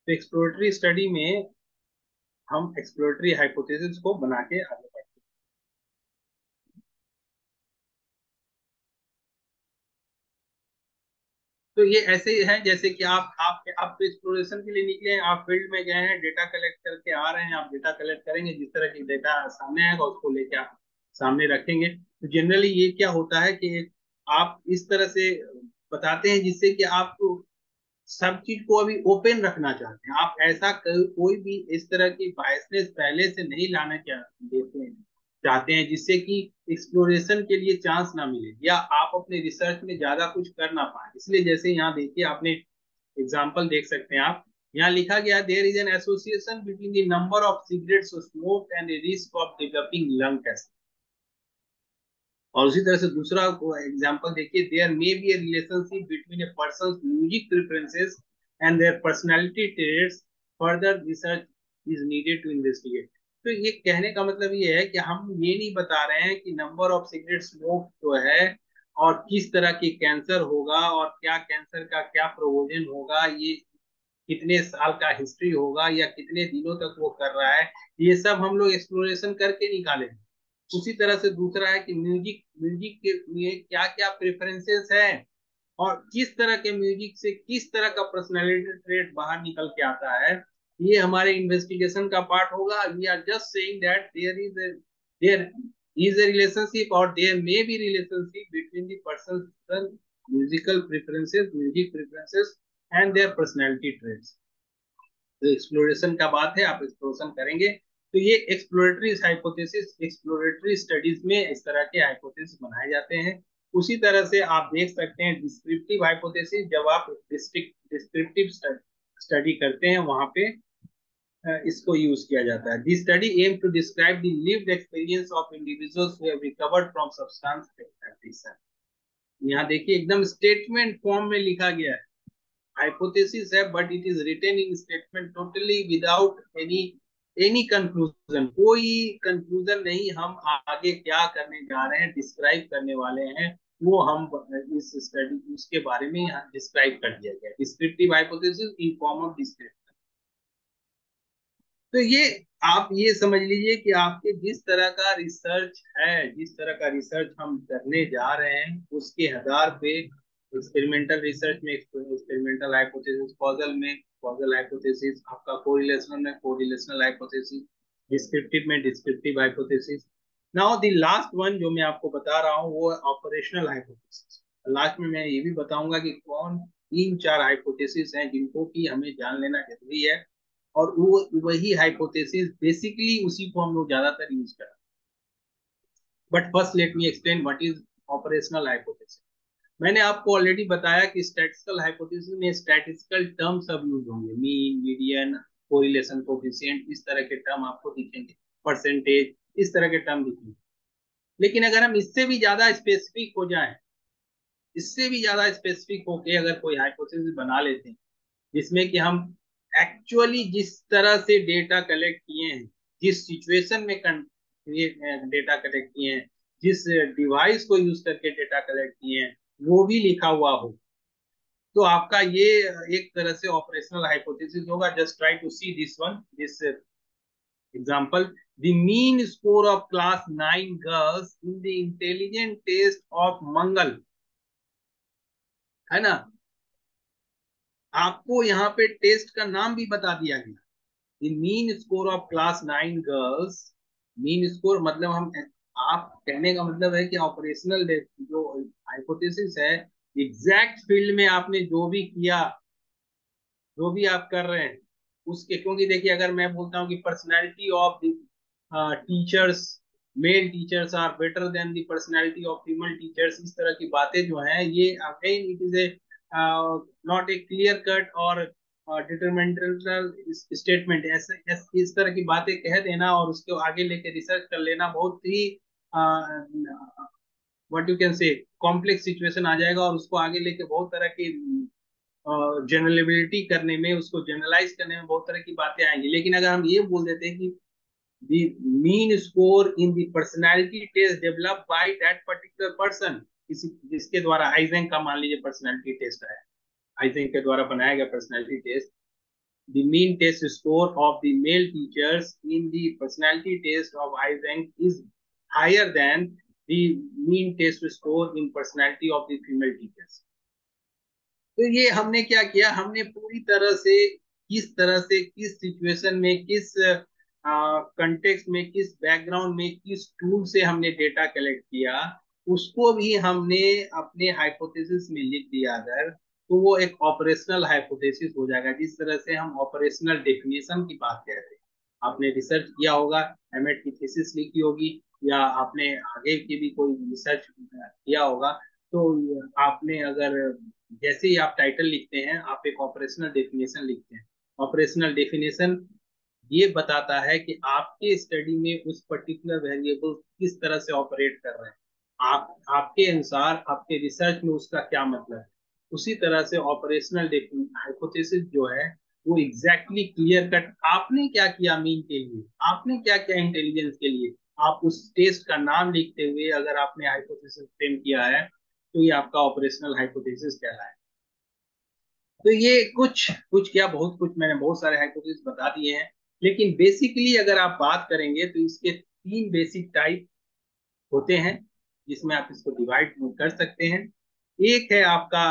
तो एक्सप्लोरेटरी स्टडी में हम एक्सप्लोरेटरी हाइपोथेसिस को बना के आगे बढ़ते हैं। तो तो ये ऐसे ही है जैसे कि आप तो एक्सप्लोरेशन के लिए निकले हैं, आप फील्ड में गए हैं, डेटा कलेक्ट करके आ रहे हैं, आप डेटा कलेक्ट करेंगे, जिस तरह की डेटा सामने आएगा उसको लेके आप सामने रखेंगे। तो जनरली ये क्या होता है कि आप इस तरह से बताते हैं जिससे कि आप सब चीज को अभी ओपन रखना चाहते हैं, आप ऐसा कोई भी इस तरह की बायसनेस पहले से नहीं लाना देते हैं, चाहते हैं जिससे कि एक्सप्लोरेशन के लिए चांस ना मिले या आप अपने रिसर्च में ज्यादा कुछ कर ना पाए। इसलिए जैसे यहाँ देखिए, आपने एग्जाम्पल देख सकते हैं आप, यहाँ लिखा गया there is an association between the number of cigarettes smoked and the risk of developing lung cancer. और उसी तरह से दूसरा एग्जांपल देखिए, there may be a relationship between a person's music preferences and their personality traits, further research is needed to investigate. तो ये कहने का मतलब ये है कि हम ये नहीं बता रहे हैं कि नंबर ऑफ सिगरेट स्मोक जो है और किस तरह की कैंसर होगा और क्या कैंसर का क्या प्रोविजन होगा, ये कितने साल का हिस्ट्री होगा या कितने दिनों तक वो कर रहा है, ये सब हम लोग एक्सप्लोरेशन करके निकालेंगे। उसी तरह से दूसरा है कि म्यूजिक म्यूजिक के लिए क्या क्या प्रेफरेंसेस है और किस तरह के म्यूजिक से किस तरह का पर्सनालिटी ट्रेट बाहर निकल के आता है, ये हमारे इन्वेस्टिगेशन का पार्ट होगा। We are just saying that there is a relationship और there may be relationship between the person musical preferences music preferences and their personality traits. तो एक्सप्लोरेशन का बात है, आप एक्सप्लोरेशन करेंगे। तो ये एक्सप्लोरेटरी हाइपोथेसिस, एक्सप्लोरेटरी स्टडीज में इस तरह के हाइपोथेसिस बनाए जाते हैं। उसी तरह से आप देख सकते हैं डिस्क्रिप्टिव हाइपोथेसिस, जब आप डिस्क्रिप्टिव स्टडी करते हैं वहां पे इसको यूज किया जाता है। This study aim to describe the lived experience of individuals who have recovered from substance addiction. यहाँ देखिए एकदम स्टेटमेंट फॉर्म में लिखा गया है, hypothesis है but it is written in statement totally without any conclusion। कोई कंक्लूजन नहीं, हम आगे क्या करने जा रहे हैं डिस्क्राइब करने वाले हैं, वो हम इस स्टडी उसके बारे में यहाँ डिस्क्राइब कर दिया गया, descriptive hypothesis in form of descriptive. तो ये आप ये समझ लीजिए कि आपके जिस तरह का रिसर्च है, जिस तरह का रिसर्च हम करने जा रहे हैं उसके आधार पे एक्सपेरिमेंटल रिसर्च में एक्सपेरिमेंटल हाइपोथेसिस, कॉजल हाइपोथेसिस, आपका कोरिलेशनल में कोरिलेशनल हाइपोथेसिस, डिस्क्रिप्टिव में descriptive hypothesis. Now the last one जो मैं आपको बता रहा हूँ वो है ऑपरेशनल हाइपोथेसिस। लास्ट में मैं ये भी बताऊंगा कि कौन तीन चार हाइपोथेसिस हैं जिनको कि हमें जान लेना जरूरी है, और वो वही हाइपोथेसिस बेसिकली उसी को हम लोग ज्यादातर यूज करते हैं। But first let me explain what is operational hypothesis. मैंने आपको ऑलरेडी बताया कि स्टैटिस्टिकल हाइपोथेसिस में स्टैटिस्टिकल टर्म सब यूज होंगे, मीन, मीडियन, कोरिलेशन कोफिशिएंट, इस तरह के टर्म आपको दिखेंगे, परसेंटेज, इस तरह के टर्म दिखेंगे। लेकिन अगर हम इससे भी ज्यादा स्पेसिफिक हो जाए, इससे भी ज्यादा स्पेसिफिक होके अगर कोई हाइपोथेसिस बना लेते हैं जिसमें कि हम एक्चुअली जिस तरह से डेटा कलेक्ट किए हैं, जिस सिचुएशन में डेटा कलेक्ट किए हैं, जिस डिवाइस को यूज करके डेटा कलेक्ट किए हैं, वो भी लिखा हुआ हो, तो आपका ये एक तरह से ऑपरेशनल हाइपोथेसिस होगा। Just try to see this one, this example. The mean score of class 9 girls in the intelligent test of Mangal, है ना, आपको यहाँ पे टेस्ट का नाम भी बता दिया गया, the mean score of class 9 girls. Mean score मतलब हम, आप कहने का मतलब है कि ऑपरेशनल जो हाइपोथेसिस है, एग्जैक्ट फील्ड में आपने जो भी किया, जो भी आप कर रहे हैं उसके, क्योंकि देखिए अगर मैं बोलता हूँ कि personality of teachers, male teachers are better than the personality of female teachers, इस तरह की बातें जो हैं ये again it is a not a clear cut और डिटरमिनेंटल स्टेटमेंट। ऐसे इस तरह की बातें कह देना और उसको आगे लेके रिसर्च कर लेना बहुत ही what you can say complex situation आ जाएगा, और उसको आगे लेके बहुत तरह की जनरलेबिलिटी करने में, उसको जनरलाइज करने में बहुत तरह की बातें आएंगी। लेकिन अगर हम ये बोल देते हैं कि the mean score in the personality test develop by that particular person, किसी जिसके द्वारा आइजेंक का मान लीजिए पर्सनालिटी टेस्ट है, आइजेंक के द्वारा बनाया गया personality test, the mean test score of the male teachers in the personality test of Eysenck is higher than the mean test score in personality of the female teachers। तो ये हमने क्या किया, हमने पूरी तरह से किस सिचुएशन में, किस कंटेक्स्ट में, किस बैकग्राउंड में, किस टूल से हमने डेटा कलेक्ट किया, उसको भी हमने अपने हाइपोथेसिस में लिख दिया अगर, तो वो एक ऑपरेशनल हाइपोथेसिस हो जाएगा। जिस तरह से हम ऑपरेशनल डेफिनेशन की बात करते हैं, आपने रिसर्च किया होगा, एमएड की थीसिस लिखी होगी, या आपने आगे की भी कोई रिसर्च किया होगा, तो आपने अगर जैसे ही आप टाइटल लिखते हैं, आप एक ऑपरेशनल डेफिनेशन लिखते हैं। ऑपरेशनल डेफिनेशन ये बताता है कि आपके स्टडी में उस पर्टिकुलर वेरिएबल किस तरह से ऑपरेट कर रहे हैं, आप आपके अनुसार आपके रिसर्च में उसका क्या मतलब है। उसी तरह से ऑपरेशनल हाइपोथेसिस जो है, वो एग्जैक्टली क्लियर कट आपने क्या किया मीन के लिए, आपने क्या किया इंटेलिजेंस के लिए, आप उस टेस्ट का नाम लिखते हुए अगर आपने हाइपोथेसिस फ्रेम किया है, तो ये आपका ऑपरेशनल हाइपोथेसिस कहलाए। तो ये कुछ कुछ क्या, बहुत कुछ, मैंने बहुत सारे हाइपोथेसिस बता दिए हैं, लेकिन बेसिकली अगर आप बात करेंगे तो इसके तीन बेसिक टाइप होते हैं, जिसमें आप इसको डिवाइड कर सकते हैं। एक है आपका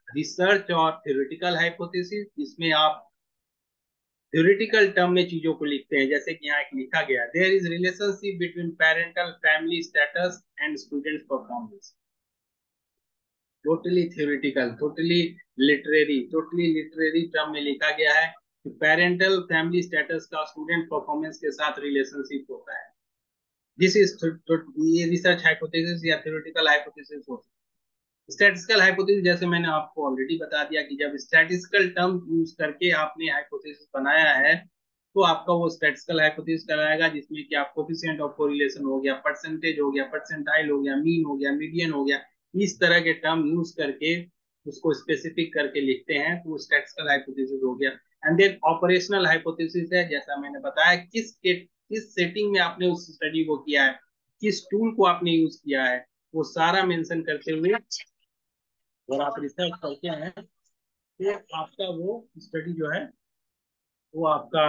रिसर्च और थ्योरेटिकल हाइपोथेसिस, जिसमें आप थ्योरेटिकल टर्म में चीजों को लिखते हैं, जैसे कि यहाँ एक लिखा गया, there is relationship between parental family status and student performance. Totally literary term में लिखा गया है कि पेरेंटल फैमिली स्टेटस का स्टूडेंट परफॉर्मेंस के साथ रिलेशनशिप होता है। दिस इज ये रिसर्च हाइपोथेसिस या थ्योरेटिकल हाइपोथेसिस होता है। स्टैटिस्टिकल हाइपोथेसिस जैसे मैंने आपको ऑलरेडी बता दिया कि जब स्टैटिस्टिकल टर्म यूज करके आपने हाइपोथेसिस बनाया है, तो आपका वो स्टैटिस्टिकल हाइपोथेसिस कहलाएगा, जिसमें कि आप कोफिशिएंट ऑफ कोरिलेशन हो गया, परसेंटेज हो गया, परसेंटाइल हो गया, मीन हो गया, मीडियन हो गया, इस तरह के टर्म यूज करके उसको स्पेसिफिक करके लिखते हैं, तो स्टैटिस्टिकल हाइपोथेसिस हो गया। एंड देन ऑपरेशनल हाइपोथेसिस है, जैसा मैंने बताया, किस सेटिंग में आपने उस स्टडी को किया है, किस टूल को आपने यूज किया है, वो सारा मेंशन करते हुए अगर आप रिसर्च करते हैं, तो आपका वो स्टडी जो है, वो आपका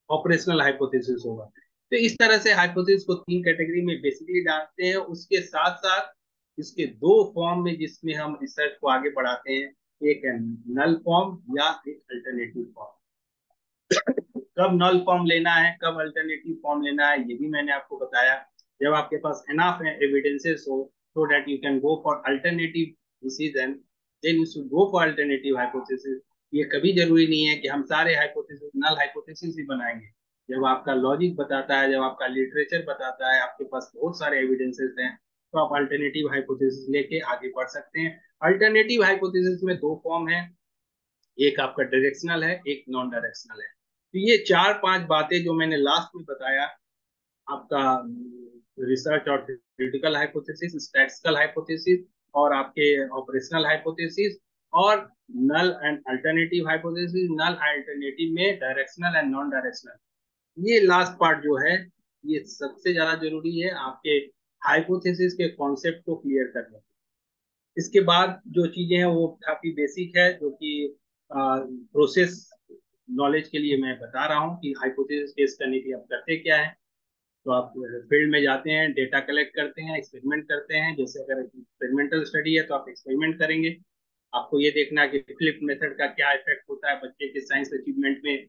ऑपरेशनल हाइपोथेसिस होगा। तो इस तरह से हाइपोथेसिस को तीन कैटेगरी में बेसिकली डालते हैं। उसके साथ साथ इसके दो फॉर्म में जिसमें हम रिसर्च को आगे बढ़ाते हैं, एक है नल फॉर्म या एक अल्टरनेटिव फॉर्म। कब नल फॉर्म लेना है, कब अल्टरनेटिव फॉर्म लेना है, ये भी मैंने आपको बताया। जब आपके पास एनाफ एविडेंसेस हो, so that you can go for alternative decision, then you should go for alternative hypothesis। ये कभी जरूरी नहीं है कि हम सारे हाइपोथेसिस नल हाइपोथेसिस ही बनाएंगे। जब आपका लॉजिक बताता है, जब आपका लिटरेचर बताता है, आपके पास बहुत सारे एविडेंसेस हैं, तो आप अल्टरनेटिव हाइपोथेसिस लेके आगे बढ़ सकते हैं। अल्टरनेटिव हाइपोथेसिस में दो फॉर्म है, एक आपका डायरेक्शनल है, एक नॉन डायरेक्शनल है। तो ये चार पांच बातें जो मैंने लास्ट में बताया, आपका रिसर्च और थ्योरेटिकल हाइपोथेसिस, स्टैटिस्टिकल हाइपोथेसिस, और आपके ऑपरेशनल हाइपोथेसिस, और null and alternative hypothesis, null alternative में डायरेक्शनल एंड नॉन डायरेक्शनल, ये लास्ट पार्ट जो है, ये सबसे ज्यादा जरूरी है आपके हाइपोथेसिस के कॉन्सेप्ट को क्लियर करने। इसके बाद जो चीजें हैं वो काफी बेसिक है, जो कि प्रोसेस नॉलेज के लिए मैं बता रहा हूँ कि हाइपोथेसिस टेस्ट करने की आप करते क्या है। तो आप फील्ड में जाते हैं, डेटा कलेक्ट करते हैं, एक्सपेरिमेंट करते हैं। जैसे अगर एक्सपेरिमेंटल स्टडी है, तो आप एक्सपेरिमेंट करेंगे। आपको ये देखना है कि फ्लिप मेथड का क्या इफेक्ट होता है बच्चे के साइंस अचीवमेंट में।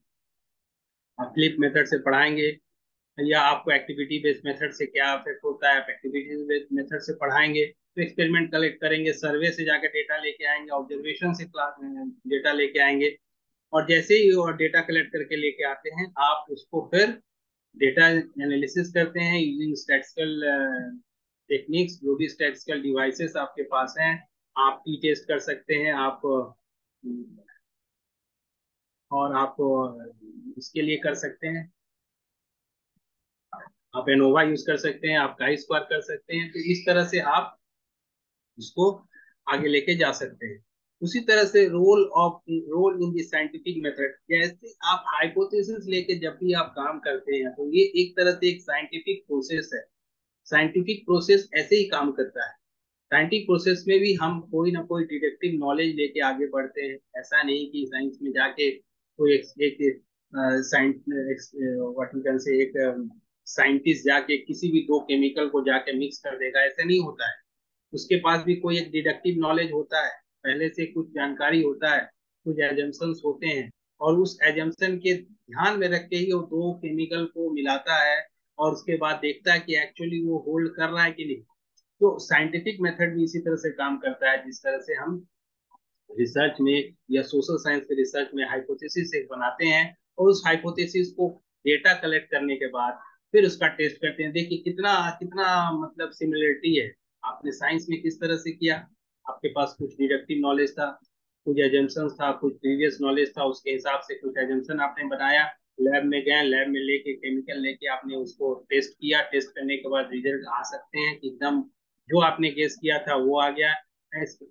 आप फ्लिप मेथड से पढ़ाएंगे, या आपको एक्टिविटी बेस्ड मेथड से क्या इफेक्ट होता है, आप एक्टिविटी बेस्ड मेथड से पढ़ाएंगे। तो एक्सपेरिमेंट कलेक्ट करेंगे, सर्वे से जाकर डेटा लेके आएंगे, ऑब्जर्वेशन से क्लास डेटा लेके आएंगे। और जैसे ही और डेटा कलेक्ट करके लेके आते हैं, आप उसको फिर डेटा एनालिसिस करते हैं यूजिंग स्टैटिस्टिकल टेक्निक्स। जो भी स्टैटिस्टिकल डिवाइसेस आपके पास हैं, आप टी टेस्ट कर सकते हैं, आप और आप इसके लिए कर सकते हैं, आप एनोवा यूज कर सकते हैं, आप काई स्क्वायर कर सकते हैं। तो इस तरह से आप इसको आगे लेके जा सकते हैं। उसी तरह से role in the scientific method, जैसे आप हाइपोथेसिस लेके जब भी आप काम करते हैं, तो ये एक तरह से एक साइंटिफिक प्रोसेस है। साइंटिफिक प्रोसेस ऐसे ही काम करता है। साइंटिफिक प्रोसेस में भी हम कोई ना कोई डिटेक्टिव नॉलेज लेके आगे बढ़ते हैं। ऐसा नहीं कि साइंस में जाके कोई एक साइंस व्हाट यू कैन से, एक साइंटिस्ट जाके किसी भी दो केमिकल को जाके मिक्स कर देगा, ऐसा नहीं होता है। उसके पास भी कोई एक डिडक्टिव नॉलेज होता है, पहले से कुछ जानकारी होता है, कुछ एजम्पशंस होते हैं, और उस एजम्पशन के ध्यान में रख के ही वो दो केमिकल को मिलाता है, और उसके बाद देखता है कि एक्चुअली वो होल्ड कर रहा है कि नहीं। तो साइंटिफिक मेथड भी इसी तरह से काम करता है, जिस तरह से हम रिसर्च में या सोशल साइंस के रिसर्च में हाइपोथेसिस एक बनाते हैं, और उस हाइपोथेसिस को डेटा कलेक्ट करने के बाद फिर उसका टेस्ट करते हैं, देखिए कितना कितना मतलब सिमिलरिटी है। आपने साइंस में किस तरह से किया, आपके पास कुछ डिडक्टिव नॉलेज था, कुछ एजम्पन्स था, कुछ प्रीवियस नॉलेज था, उसके हिसाब से कुछ एजम्पन आपने बनाया, लैब में गए, लैब में लेके केमिकल लेके आपने उसको टेस्ट किया, टेस्ट करने के बाद रिजल्ट आ सकते हैं कि एकदम जो आपने गेस किया था वो आ गया,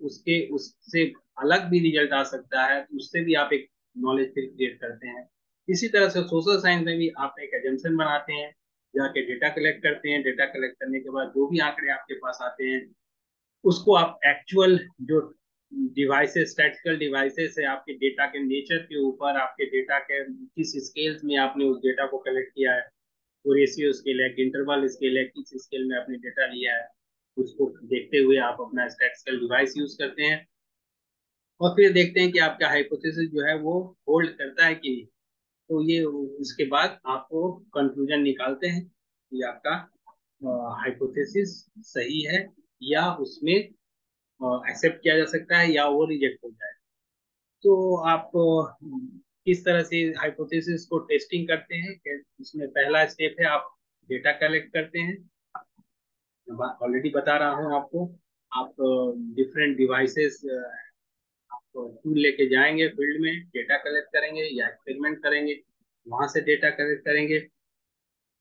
उसके उससे अलग भी रिजल्ट आ सकता है, तो उससे भी आप एक नॉलेज फिर क्रिएट करते हैं। इसी तरह से सोशल साइंस में भी आप एक एजम्पशन बनाते हैं, जाके डेटा कलेक्ट करते हैं, डेटा कलेक्ट करने के बाद जो भी आंकड़े आपके पास आते हैं उसको आप एक्चुअल जो डिवाइसेस, स्टैटिस्टिकल डिवाइसेस है, आपके डेटा के नेचर के ऊपर, आपके डेटा के किस स्केल्स में आपने उस डेटा को कलेक्ट किया है, वो रेशियो स्केल है, इंटरवल स्केल है, किस स्केल में आपने डेटा लिया है, उसको देखते हुए आप अपना स्टैटिस्टिकल डिवाइस यूज करते हैं, और फिर देखते हैं कि आपका हाइपोथेसिस जो है वो होल्ड करता है कि नहीं। तो ये उसके बाद आपको कंक्लूजन निकालते हैं कि आपका हाइपोथेसिस सही है, या उसमें एक्सेप्ट किया जा सकता है, या वो रिजेक्ट हो जाए। तो आप किस तरह से हाइपोथेसिस को टेस्टिंग करते हैं, उसमें पहला स्टेप है आप डेटा कलेक्ट करते हैं, ऑलरेडी बता रहा हूँ आपको। आप डिफरेंट डिवाइसेस, आप टूल लेके जाएंगे फील्ड में, डेटा कलेक्ट करेंगे या एक्सपेरिमेंट करेंगे, वहां से डेटा कलेक्ट करेंगे,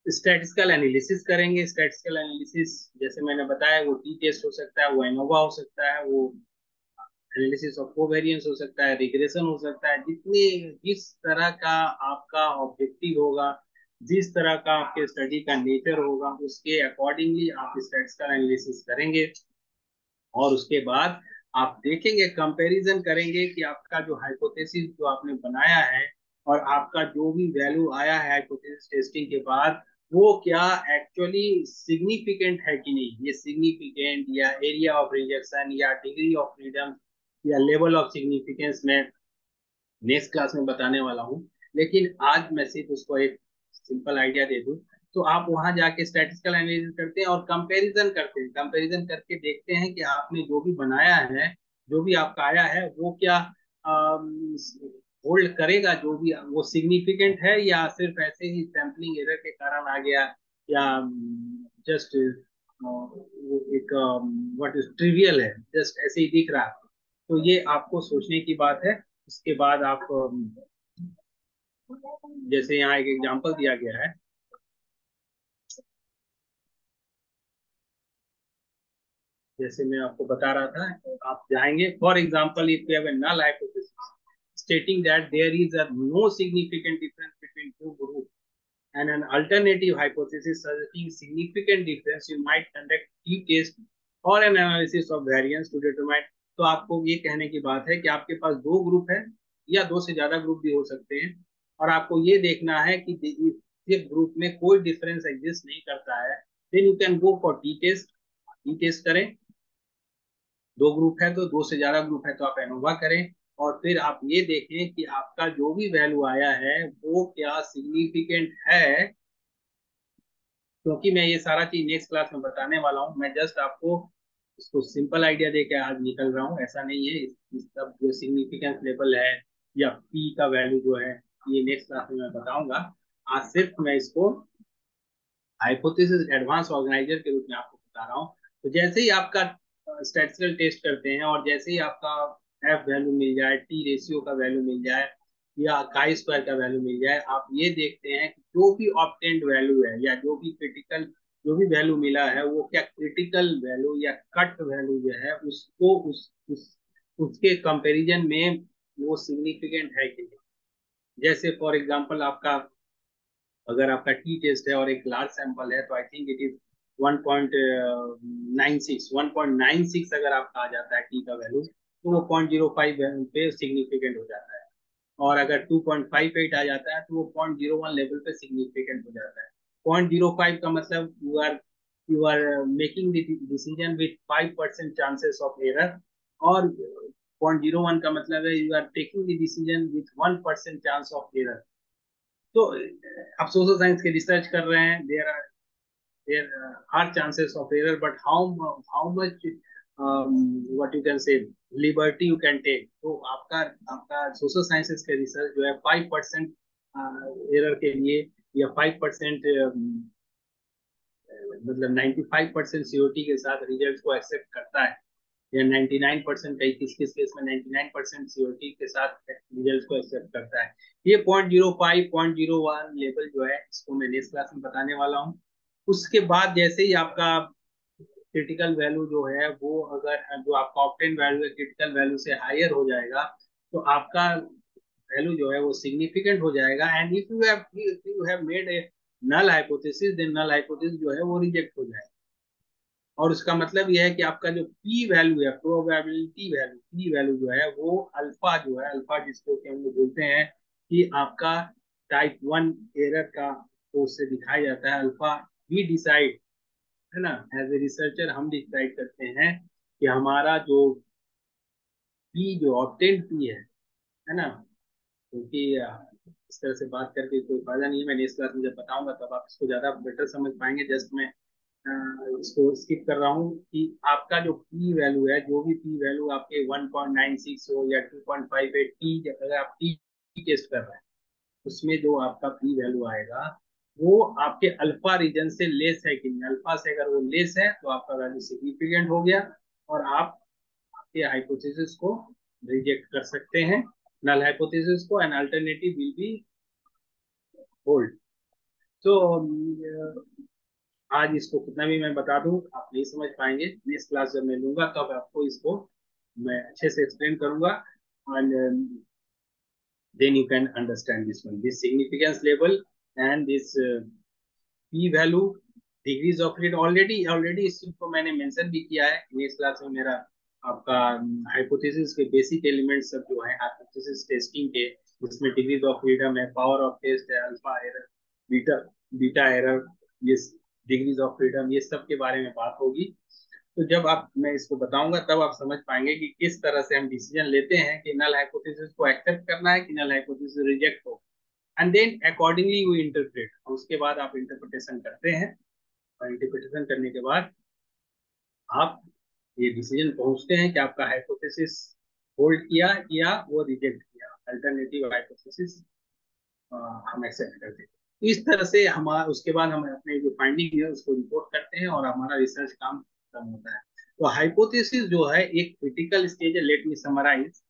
स्टैटिस्टिकल एनालिसिस करेंगे। स्टैटिस्टिकल एनालिसिस जैसे मैंने बताया, वो टी टेस्ट हो सकता है, वो एनोवा हो सकता है, वो एनालिसिस ऑफ कोवेरिएंस हो सकता है, रिग्रेशन हो सकता है, जितने जिस तरह का आपका ऑब्जेक्टिव होगा, जिस तरह का आपके स्टडी का नेचर होगा, उसके अकॉर्डिंगली आप स्टैटिस्टिकल एनालिसिस करेंगे, और उसके बाद आप देखेंगे, कंपैरिजन करेंगे कि आपका जो हाइपोथेसिस जो आपने बनाया है और आपका जो भी वैल्यू आया है हाइपोथेसिस टेस्टिंग के बाद, वो क्या एक्चुअली सिग्निफिकेंट है कि नहीं। ये सिग्निफिकेंट या एरिया ऑफ रिजेक्शन या डिग्री ऑफ फ्रीडम या लेवल ऑफ सिग्निफिकेंस में नेक्स्ट क्लास में बताने वाला हूँ, लेकिन आज मैं सिर्फ उसको एक सिंपल आइडिया दे दूँ। तो आप वहां जाके स्टैटिस्टिकल एनालिसिस करते हैं और कंपैरिजन करते हैं, कंपैरिजन करके देखते हैं कि आपने जो भी बनाया है, जो भी आपका आया है, वो क्या होल्ड करेगा, जो भी वो सिग्निफिकेंट है, या सिर्फ ऐसे ही सैम्पलिंग एरर के कारण आ गया, या जस्ट एक व्हाट इज ट्रिवियल है, जस्ट ऐसे ही दिख रहा है। तो ये आपको सोचने की बात है। उसके बाद आप जैसे यहाँ एक एग्जांपल दिया गया है, जैसे मैं आपको बता रहा था, आप जाएंगे for example if you have a null hypothesis stating that there is a no significant difference between two groups and an alternative hypothesis suggesting significant difference, you might conduct t-test or an analysis of variance to determine। तो आपको ये कहने की बात है कि आपके पास दो ग्रुप है, या दो से ज्यादा ग्रुप भी हो सकते हैं, और आपको ये देखना है कि इस ग्रुप में कोई डिफरेंस एग्जिस्ट नहीं करता है, then you can go for T test. T test करें, दो ग्रुप है तो, दो से ज्यादा ग्रुप है तो आप एनोवा करें, और फिर आप ये देखें कि आपका जो भी वैल्यू आया है वो क्या सिग्निफिकेंट है। क्योंकि मैं ये सारा चीज नेक्स्ट क्लास में बताने वाला हूँ, मैं जस्ट आपको इसको सिंपल आइडिया दे के आज निकल रहा हूँ, ऐसा नहीं है। इस सब जो सिग्निफिकेंस लेवल है या पी का वैल्यू जो है, ये नेक्स्ट क्लास में मैं बताऊंगा। आज सिर्फ मैं इसको हाइपोथेसिस एडवांस ऑर्गेनाइजर के रूप में आपको बता रहा हूँ। तो जैसे ही आपका स्टैटिस्टिकल टेस्ट करते हैं, और जैसे ही आपका एफ वैल्यू मिल जाए, टी रेशियो का वैल्यू मिल जाए, या काई स्क्वायर का वैल्यू मिल जाए, आप ये देखते हैं कि जो भी ऑब्टेन्ड वैल्यू है, या जो भी क्रिटिकल जो भी वैल्यू मिला है, वो क्या क्रिटिकल वैल्यू या कट वैल्यू जो है उसको उसके कंपैरिजन में वो सिग्निफिकेंट है कि नहीं। जैसे फॉर एग्जांपल आपका, अगर आपका टी टेस्ट है और एक लार्ज सैंपल है, तो आई थिंक इट इज 1.96, 1.96 अगर आपका आ जाता है टी का वैल्यू, तो वो 0.05 पे सिग्निफिकेंट हो जाता है। और अगर 2.58 आ जाता है तो वो 0.01 लेवल पे सिग्निफिकेंट हो जाता है। 0.05 का मतलब you are you are making the decision with 5% chances of error, और 0.01 का मतलब है you are taking the decision with 1% chance of error. तो आप सोशल साइंस के रिसर्च कर रहे हैं, there are chances of error, but how much what you can say liberty you can take. तो आपका आपका सोशल साइंसेस के रिसर्च जो है 5% एरर के लिए, या 5% मतलब 95% सीओटी के साथ रिजल्ट को एक्सेप्ट करता है, या 99%, कई किस किस केस में 99% सीओटी के साथ रिजल्ट को एक्सेप्ट करता है. ये 0.05 0.01 लेवल जो है, इसको मैं नेक्स्ट क्लास में बताने वाला हूँ. उसके बाद जैसे ही आपका क्रिटिकल वैल्यू जो है वो, अगर जो आपका ऑप्टेन वैल्यू है क्रिटिकल वैल्यू से हायर हो जाएगा, तो आपका वैल्यू जो है वो सिग्निफिकेंट हो जाएगा. And if you have made a null hypothesis, then null hypothesis जो है वो रिजेक्ट हो जाएगा. और उसका मतलब यह है कि आपका जो पी वैल्यू है, प्रोबेबिलिटी वैल्यू, पी वैल्यू जो है वो अल्फा जो है, अल्फा जिसको कि हम लोग बोलते हैं कि आपका टाइप 1 एरर का, तो उससे दिखाया जाता है अल्फा. वी डिसाइड, है ना, एज ए रिसर्चर हम डिसाइड करते हैं कि हमारा जो पी, जो ऑब्टेन पी है ना, क्योंकि इस तरह से बात करके कोई फायदा नहीं है. मैं नेक्स्ट क्लास में जब बताऊंगा तब आप इसको ज्यादा बेटर समझ पाएंगे. जस्ट मैं इसको स्किप कर रहा हूँ कि आपका जो पी वैल्यू है, जो भी पी वैल्यू आपके 1.96 हो या 2.58 टी, अगर आप टी टेस्ट कर रहे हैं, उसमें जो आपका पी वैल्यू आएगा वो आपके अल्फा रीजन से लेस है कि नहीं. अल्फा से अगर वो लेस है तो आपका वैल्यू सिग्निफिकेंट हो गया, और आप आपके हाइपोथेसिस को रिजेक्ट कर सकते हैं, नल हाइपोथेसिस को, and alternative will be hold. तो आज इसको कितना भी मैं बता दूं आप नहीं समझ पाएंगे. नेक्स्ट क्लास जब मैं लूंगा तब आपको इसको मैं अच्छे से एक्सप्लेन करूंगा, and then you can understand this one, this significance level, and this p value, degrees of freedom. Already इस चीज को मैंने मेंशन भी किया है नेक्स्ट क्लास में. मेरा आपका हाइपोथेसिस के बेसिक एलिमेंट्स सब जो है हाइपोथेसिस टेस्टिंग के, जिसमें डिग्रीज ऑफ फ्रीडम है, पावर ऑफ टेस्ट है, alpha error, beta beta error, ये डिग्रीज ऑफ फ्रीडम, ये सब के बारे में बात होगी. तो जब आप, मैं इसको बताऊंगा तब आप समझ पाएंगे कि किस तरह से हम डिसीजन लेते हैं कि नल हाइपोथेसिस को एक्सेप्ट करना है कि नल हाइपोथेसिस रिजेक्ट हो, and then accordingly we interpret. उसके बाद आप इंटरप्रिटेशन करते हैं, और इंटरप्रिटेशन करने के बाद आप ये डिसीजन पहुंचते हैं कि आपका हाइपोथेसिस होल्ड किया या वो रिजेक्ट किया, अल्टरनेटिव हाइपोथेसिस हम एक्सेप्ट करते हैं. इस तरह से हमारा, उसके बाद हम अपने जो फाइंडिंग है उसको रिपोर्ट करते हैं, और हमारा रिसर्च काम खत्म होता है. तो हाइपोथेसिस जो है एक क्रिटिकल स्टेज है. Let me summarize.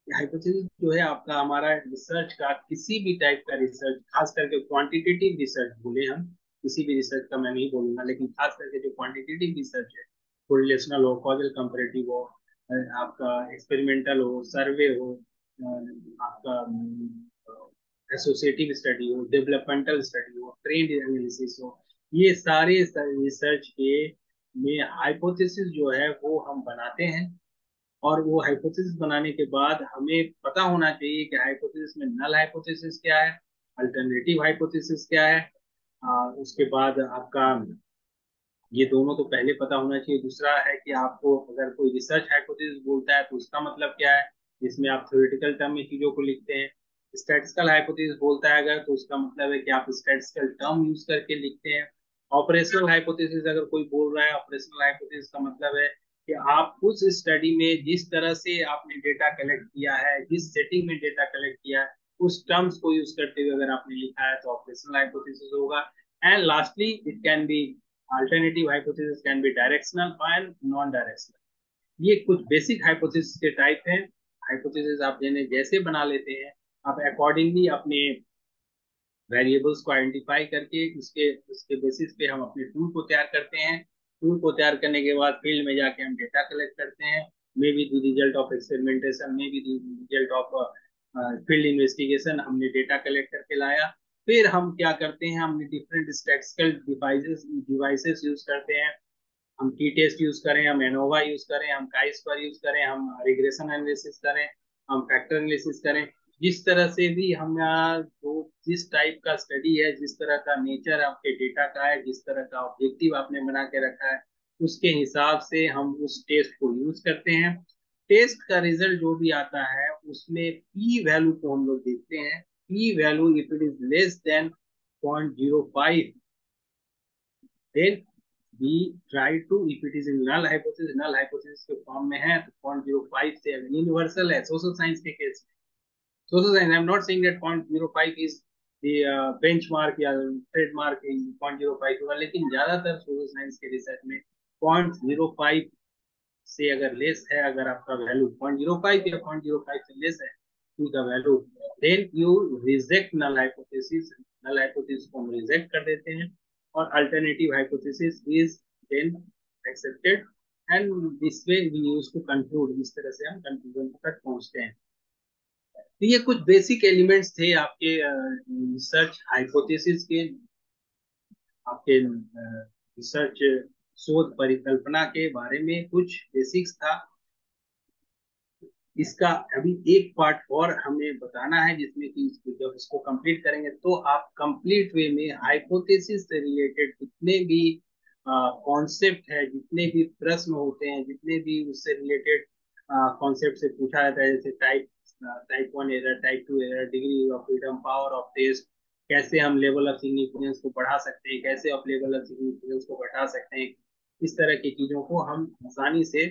हाइपोथेसिस जो है आपका, हमारा रिसर्च का, किसी भी टाइप का रिसर्च, खास करके क्वांटिटेटिव रिसर्च बोले हम, किसी भी रिसर्च का मैं नहीं बोलूंगा, लेकिन खास करके जो क्वांटिटेटिव रिसर्च है, कोरिलेशनल हो, कॉजल कंपैरेटिव हो, आपका एक्सपेरिमेंटल हो, सर्वे हो, आपका एसोसिएटिव स्टडी हो, डेवलपमेंटल स्टडी हो, ट्रेंड एनालिसिस हो, ये सारे रिसर्च के में हाइपोथेसिस जो है वो हम बनाते हैं. और वो हाइपोथेसिस बनाने के बाद हमें पता होना चाहिए कि हाइपोथेसिस में नल हाइपोथेसिस क्या है, अल्टरनेटिव हाइपोथेसिस क्या है. उसके बाद आपका ये दोनों तो पहले पता होना चाहिए. दूसरा है कि आपको अगर कोई रिसर्च हाइपोथेसिस बोलता है तो उसका मतलब क्या है, जिसमें आप थ्योरेटिकल टर्म में चीजों को लिखते हैं. स्टैटिस्टिकल हाइपोथेसिस बोलता है अगर, तो उसका मतलब है कि आप स्टैटिस्टिकल टर्म यूज करके लिखते हैं. ऑपरेशनल हाइपोथेसिस अगर कोई बोल रहा है, ऑपरेशनल हाइपोथेसिस का मतलब है कि आप उस स्टडी में जिस तरह से आपने डेटा कलेक्ट किया है, जिस सेटिंग में डेटा कलेक्ट किया है, उस टर्म्स को यूज करते हुए अगर आपने लिखा है तो ऑपरेशनल हाइपोथेसिस होगा. And lastly it can B, alternative hypothesis can be directional and non directional. ये कुछ बेसिक हाइपोथेसिस के टाइप हैं. हाइपोथेसिस आप जैसे बना लेते हैं, आप अकॉर्डिंगली अपने वेरिएबल्स को आइडेंटिफाई करके उसके उसके बेसिस पे हम अपने टूल को तैयार करते हैं. टूल को तैयार करने के बाद फील्ड में जाके हम डेटा कलेक्ट करते हैं. May be the result of experimentation, may be the result of field investigation, हमने डेटा कलेक्ट करके लाया. फिर हम क्या करते हैं, हमने डिफरेंट स्टैटिस्टिकल डिवाइसेस यूज करते हैं. हम टी टेस्ट यूज करें, हम एनोवा यूज करें, हम काई स्क्वायर यूज करें, हम रिग्रेशन एनालिसिस करें, हम फैक्टर एनालिसिस करें, जिस तरह से भी हम जो जिस टाइप का स्टडी है, जिस तरह का नेचर आपके डेटा का है, जिस तरह का ऑब्जेक्टिव आपने बना के रखा है, उसके हिसाब से हम उस टेस्ट को यूज करते हैं। टेस्ट का रिजल्ट जो भी आता है उसमें पी वैल्यू को हम लोग देखते हैं। P value if it is less than 0.05, then we try to, if it is in null hypothesis के फॉर्म में है तो 0.05 से, यूनिवर्सल है सोशल साइंस के केस में। Social science, I am not saying that 0.05 is the benchmark या trademark 0.05 होगा, लेकिन ज्यादातर सोशल साइंस के रिसर्च में 0.05 से अगर लेस है, अगर आपका वैल्यू 0.05 या 0.05 से लेस है पी का value, then you reject null hypothesis. Null hypothesis को हम रिजेक्ट कर देते हैं और alternative hypothesis is then accepted, and this way we use to conclude. इस तरह से हम कंक्लूजन तक पहुंचते हैं। तो ये कुछ बेसिक एलिमेंट्स थे आपके रिसर्च हाइपोथेसिस के, आपके रिसर्च शोध परिकल्पना के बारे में कुछ बेसिक्स था। इसका अभी एक पार्ट और हमें बताना है, जिसमें कि जब इसको कंप्लीट करेंगे तो आप कंप्लीट वे में हाइपोथेसिस से रिलेटेड जितने भी कॉन्सेप्ट है, जितने भी प्रश्न होते हैं, जितने भी उससे रिलेटेड कॉन्सेप्ट से पूछा जाता है, जैसे type 1 error, type 2 error, degree of freedom, power of test, कैसे हम लेवल ऑफ सिग्निफिकेंस को बढ़ा सकते हैं, कैसे आप लेवल ऑफ सिग्निफिकेंस को घटा सकते हैं, इस तरह की चीजों को हम आसानी से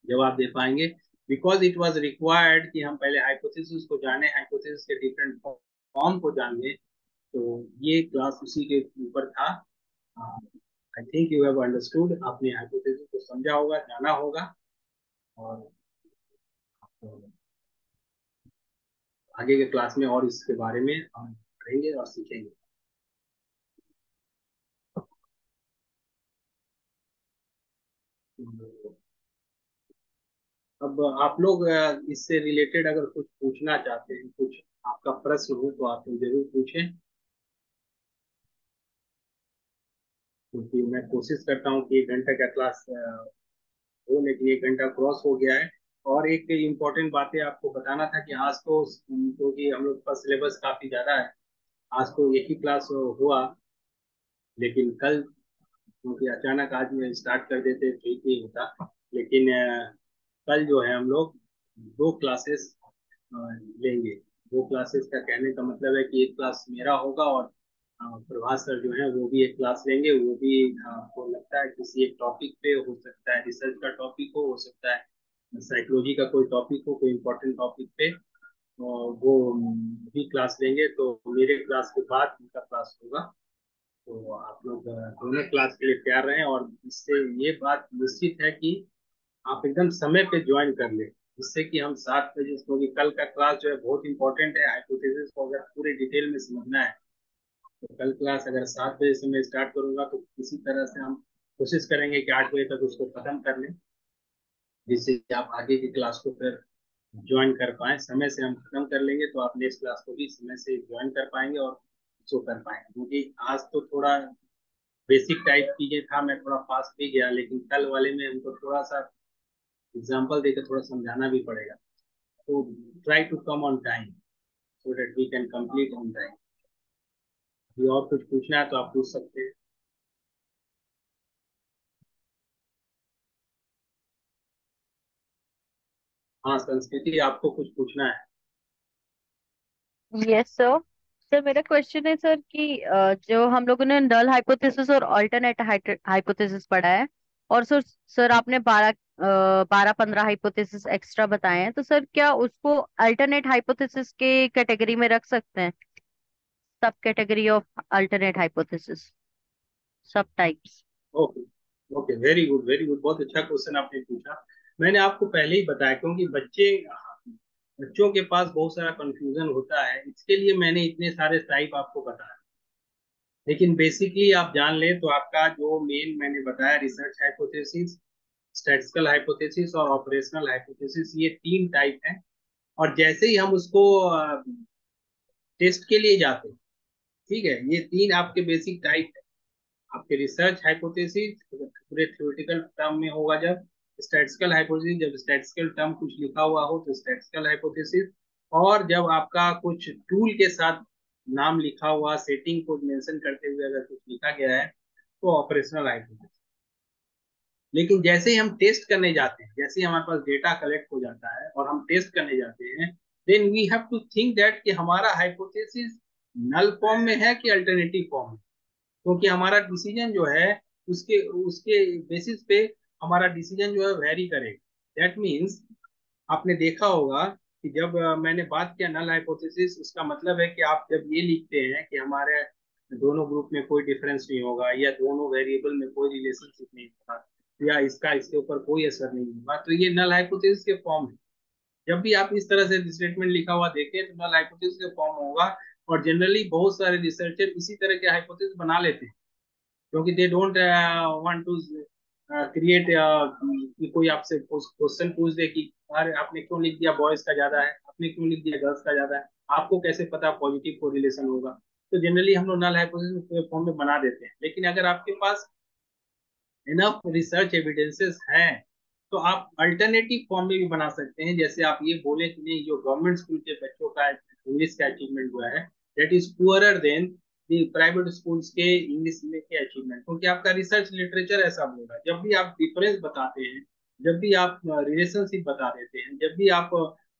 जवाब दे पाएंगे। बिकॉज इट वॉज रिक्वायर्ड कि हम पहले हाइपोथेसिस को जाने, हाइपोथेसिस के डिफरेंट फॉर्म को जान लें। तो ये क्लास उसी के ऊपर था। I think you have understood, आपने हाइपोथेसिस को समझा होगा, जाना होगा, और आगे के क्लास में और इसके बारे में हम पढ़ेंगे और सीखेंगे। अब आप लोग इससे रिलेटेड अगर कुछ पूछना चाहते हैं, कुछ आपका प्रश्न हो तो आप लोग जरूर पूछें, क्योंकि मैं कोशिश करता हूँ कि 1 घंटे का क्लास हो, लेकिन 1 घंटा क्रॉस हो गया है। और एक इम्पोर्टेंट बातें आपको बताना था कि आज तो क्योंकि हम लोग का सिलेबस काफी ज्यादा है, आज तो एक ही क्लास हुआ, लेकिन कल क्योंकि अचानक आज मैं स्टार्ट कर देते ठीक नहीं होता, लेकिन कल जो है हम लोग 2 क्लासेस लेंगे। 2 क्लासेस का कहने का मतलब है कि एक क्लास मेरा होगा, और प्रभात सर जो है वो भी एक क्लास लेंगे। वो भी आपको लगता है किसी एक टॉपिक पे, हो सकता है रिसर्च का टॉपिक हो सकता है साइकोलॉजी का कोई टॉपिक हो, कोई इम्पोर्टेंट टॉपिक पे, वो भी क्लास लेंगे। तो मेरे क्लास के बाद उनका क्लास होगा। तो आप लोग दोनों क्लास के लिए तैयार रहें, और इससे ये बात निश्चित है कि आप एकदम समय पे ज्वाइन कर ले, जिससे कि हम 7 बजे, क्योंकि कल का क्लास जो है बहुत इंपॉर्टेंट है। हाइपोथेसिस को अगर पूरे डिटेल में समझना है तो कल क्लास अगर 7 बजे से मैं स्टार्ट करूंगा तो किसी तरह से हम कोशिश करेंगे कि 8 बजे तक उसको खत्म कर लें, जिससे कि आप आगे की क्लास को फिर ज्वाइन कर पाए। समय से हम खत्म कर लेंगे तो आप नेक्स्ट क्लास को भी समय से ज्वाइन कर पाएंगे और उसको कर पाएंगे। क्योंकि आज तो थोड़ा बेसिक टाइप चीजें था, मैं थोड़ा फास्ट भी गया, लेकिन कल वाले में हमको थोड़ा सा एग्जाम्पल देकर थोड़ा समझाना भी पड़ेगा। तो try to come on time so that we can complete on time. ये और कुछ पूछना है तो आप पूछ सकते हैं। हाँ संस्कृति, आपको कुछ पूछना है? Yes sir. सर मेरा क्वेश्चन है सर कि जो हम लोगों ने नल हाइपोथेसिस और अल्टरनेट हाइपोथेसिस पढ़ा है, और सर सर आपने 12-15 हाइपोथेसिस एक्स्ट्रा बताए हैं, तो सर क्या उसको अल्टरनेट हाइपोथेसिस के कैटेगरी में रख सकते हैं? सब कैटेगरी ऑफ अल्टरनेट हाइपोथेसिस, सब types. Okay, okay, very good, very good, बहुत अच्छा क्वेश्चन आपने पूछा। मैंने आपको पहले ही बताया, क्योंकि बच्चों के पास बहुत सारा कंफ्यूजन होता है, इसके लिए मैंने इतने सारे टाइप आपको बताया। लेकिन बेसिकली आप जान लें तो आपका जो मेन मैंने बताया, रिसर्च हाइपोथेसिस, स्टैटिस्टिकल हाइपोथेसिस और ऑपरेशनल हाइपोथेसिस, ये 3 टाइप हैं। और जैसे ही हम उसको टेस्ट के लिए जाते हैं, ठीक है, ये 3 आपके बेसिक टाइप है। आपके रिसर्च हाइपोथेसिस पूरे थ्योरेटिकल टर्म में होगा, जब स्टैटिस्टिकल हाइपोथेसिस, जब स्टैटिस्टिकल टर्म कुछ लिखा हुआ हो तो स्टैटिस्टिकल हाइपोथेसिस, और जब आपका कुछ टूल के साथ नाम लिखा हुआ, सेटिंग को मेंशन करते हुए अगर कुछ लिखा गया है तो ऑपरेशनल हाइपोथेसिस। लेकिन जैसे ही हम टेस्ट करने जाते हैं, जैसे ही हमारे पास डेटा कलेक्ट हो जाता है और हम टेस्ट करने जाते हैं, then we have to think that कि हमारा हाइपोथेसिस नल फॉर्म में है कि अल्टरनेटिव फॉर्म में। क्योंकि हमारा डिसीजन जो है उसके उसके बेसिस पे हमारा डिसीजन जो है वेरी करेगा। दैट मीन्स आपने देखा होगा कि जब मैंने बात किया नल हाइपोथेसिस, उसका मतलब है कि आप जब ये लिखते हैं कि हमारे दोनों ग्रुप में कोई डिफरेंस नहीं होगा, या दोनों वेरिएबल में कोई रिलेशनशिप नहीं होगा, या इसका इसके ऊपर कोई असर नहीं होगा, तो ये नल हाइपोथेसिस के फॉर्म है। जब भी आप इस तरह से स्टेटमेंट लिखा हुआ देखें तो नल हाइपोथेसिस के फॉर्म होगा। और जनरली बहुत सारे रिसर्चर इसी तरह के हाइपोथेसिस बना लेते हैं, क्योंकि they don't want to create कि कोई आपसे क्वेश्चन पूछ दे कि अरे आपने क्यों लिख दिया बॉयज का ज्यादा है, आपने क्यों लिख दिया गर्ल्स का ज्यादा है, आपको कैसे पता पॉजिटिव कोरिलेशन होगा। तो जनरली हम लोग नल हाइपोथेसिस फॉर्म में बना देते हैं। लेकिन अगर आपके पास इनफ रिसर्च एविडेंसेस हैं तो आप अल्टरनेटिव फॉर्म में भी बना सकते हैं। जैसे आप ये बोले कि नहीं, जो गवर्नमेंट स्कूल के बच्चों का इंग्लिश का अचीवमेंट हुआ है that is poorer than the private schools के इंग्लिश में के अचीवमेंट, क्योंकि आपका रिसर्च लिटरेचर ऐसा बोला। जब भी आप डिफरेंस बताते हैं, जब भी आप रिलेशनशिप बता देते हैं, जब भी आप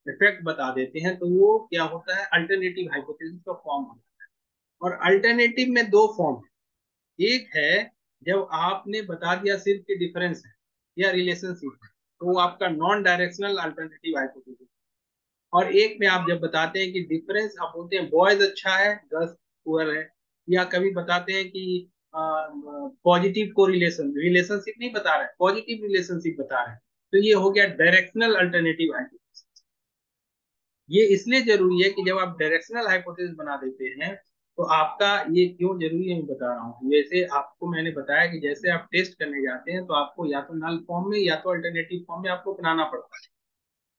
इफेक्ट बता देते हैं, तो वो क्या होता है, अल्टरनेटिव हाइपोथेसिस का फॉर्म होता है। और अल्टरनेटिव में दो फॉर्म है। एक है जब आपने बता दिया सिर्फ कि डिफरेंस है या रिलेशनशिप है, तो वो आपका नॉन डायरेक्शनल अल्टरनेटिव हाइपोथेसिस। और एक में आप जब बताते हैं कि डिफरेंस, आप बोलते हैं बॉयज अच्छा है गर्ल्स पुअर है, या कभी बताते हैं कि पॉजिटिव को रिलेशनशिप नहीं बता रहे, पॉजिटिव रिलेशनशिप बता रहे हैं, तो ये हो गया डायरेक्शनल अल्टरनेटिव हाइपोथेसिस। ये इसलिए जरूरी है कि जब आप डायरेक्शनल हाइपोथेसिस बना देते हैं तो आपका, ये क्यों जरूरी है मैं बता रहा हूँ। जैसे आपको मैंने बताया कि जैसे आप टेस्ट करने जाते हैं तो आपको या तो नल फॉर्म में या तो अल्टरनेटिव फॉर्म में आपको बनाना पड़ता है।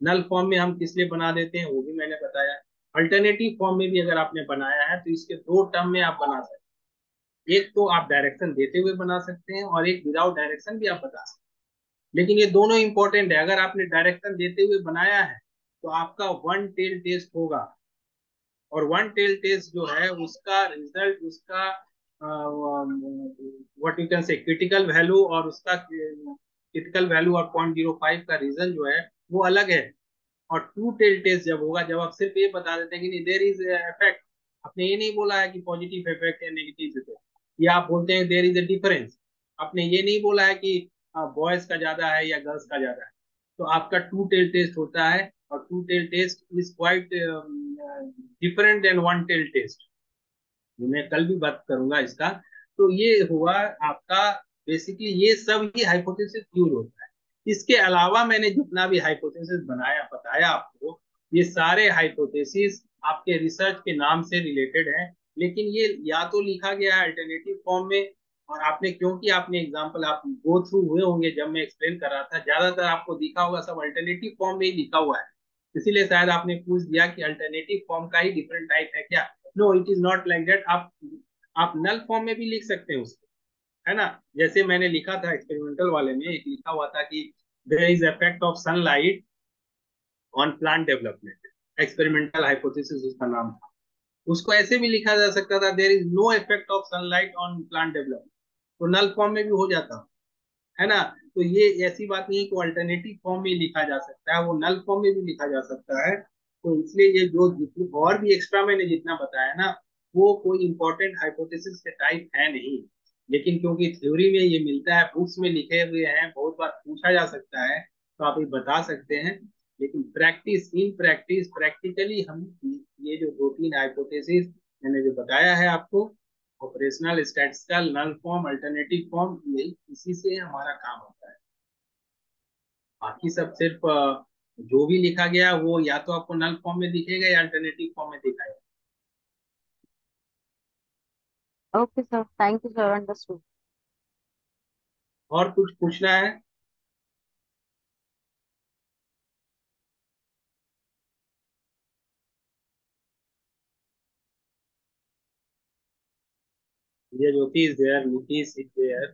नल फॉर्म में हम किस लिए बना देते हैं वो भी मैंने बताया। अल्टरनेटिव फॉर्म में भी अगर आपने बनाया है तो इसके दो टर्म में आप बना सकते हैं। एक तो आप डायरेक्शन देते हुए बना सकते हैं और एक विदाउट डायरेक्शन भी आप बता सकते हैं। लेकिन ये दोनों इंपॉर्टेंट है। अगर आपने डायरेक्शन देते हुए बनाया है तो आपका वन टेल टेस्ट होगा। और वन टेल टेस्ट जो है उसका रिजल्ट, उसका व्हाट यू कैन से क्रिटिकल वैल्यू, और उसका क्रिटिकल वैल्यू और 0.05 का रीजन जो है वो अलग है। और टू टेल टेस्ट जब होगा, जब आप सिर्फ ये बता देते हैं कि नहीं देर इज इफेक्ट, आपने ये नहीं बोला है कि पॉजिटिव इफेक्ट है नेगेटिव इफेक्ट, या आप बोलते हैं देर इज ए डिफरेंस, आपने ये नहीं बोला है कि बॉयज का ज्यादा है या गर्ल्स का ज्यादा है, तो आपका टू टेल टेस्ट होता है। और two tail test is quite different than one tail test. मैं कल भी बात करूंगा इसका। तो ये हुआ आपका, बेसिकली ये सब ही हाइपोथेसिस यूज होता है। इसके अलावा मैंने जितना भी हाइपोथेसिस बनाया बताया आपको, ये सारे हाइपोथेसिस आपके रिसर्च के नाम से रिलेटेड है। लेकिन ये या तो लिखा गया है अल्टरनेटिव फॉर्म में, और आपने, क्योंकि आपने एग्जांपल आप गो थ्रू हुए होंगे जब मैं एक्सप्लेन कर रहा था, ज्यादातर आपको दिखा होगा सब अल्टरनेटिव फॉर्म में ही लिखा हुआ है। इसीलिए शायद आपने पूछ दिया कि अल्टरनेटिव फॉर्म का ही डिफरेंट टाइप है क्या। No, it is not like that. आप नल फॉर्म में भी लिख सकते हैं उसको, है ना। जैसे मैंने लिखा था एक्सपेरिमेंटल वाले में, एक लिखा हुआ था कि there is effect of sunlight on plant development, experimental hypothesis उसका नाम था। उसको ऐसे भी लिखा जा सकता था, there is no effect of sunlight on plant development, तो नल फॉर्म में भी हो जाता है ना। तो ये ऐसी बात नहीं है कि अल्टरनेटिव फॉर्म में लिखा जा सकता है, वो नल फॉर्म में भी लिखा जा सकता है। तो इसलिए ये जो और भी एक्स्ट्रा मैंने जितना बताया ना, वो कोई इंपॉर्टेंट हाइपोथेसिस के टाइप है नहीं। लेकिन क्योंकि थ्योरी में ये मिलता है, बुक्स में लिखे हुए हैं, बहुत बार पूछा जा सकता है, तो आप ये बता सकते हैं। लेकिन प्रैक्टिस, इन प्रैक्टिस प्रैक्टिकली हम ये जो दो तीन हाइपोथेसिस मैंने जो बताया है आपको, ऑपरेशनल, स्टैटिस्टिकल, नल फॉर्म, अल्टरनेटिव फॉर्म, यही इसी से हमारा काम होता है। बाकी सब सिर्फ जो भी लिखा गया वो या तो आपको नल फॉर्म में दिखेगा या अल्टरनेटिव फॉर्म में दिखाएगा। Okay sir, thank you sir, understood. और कुछ पूछना है? ये Jyoti is there, Nitish is there.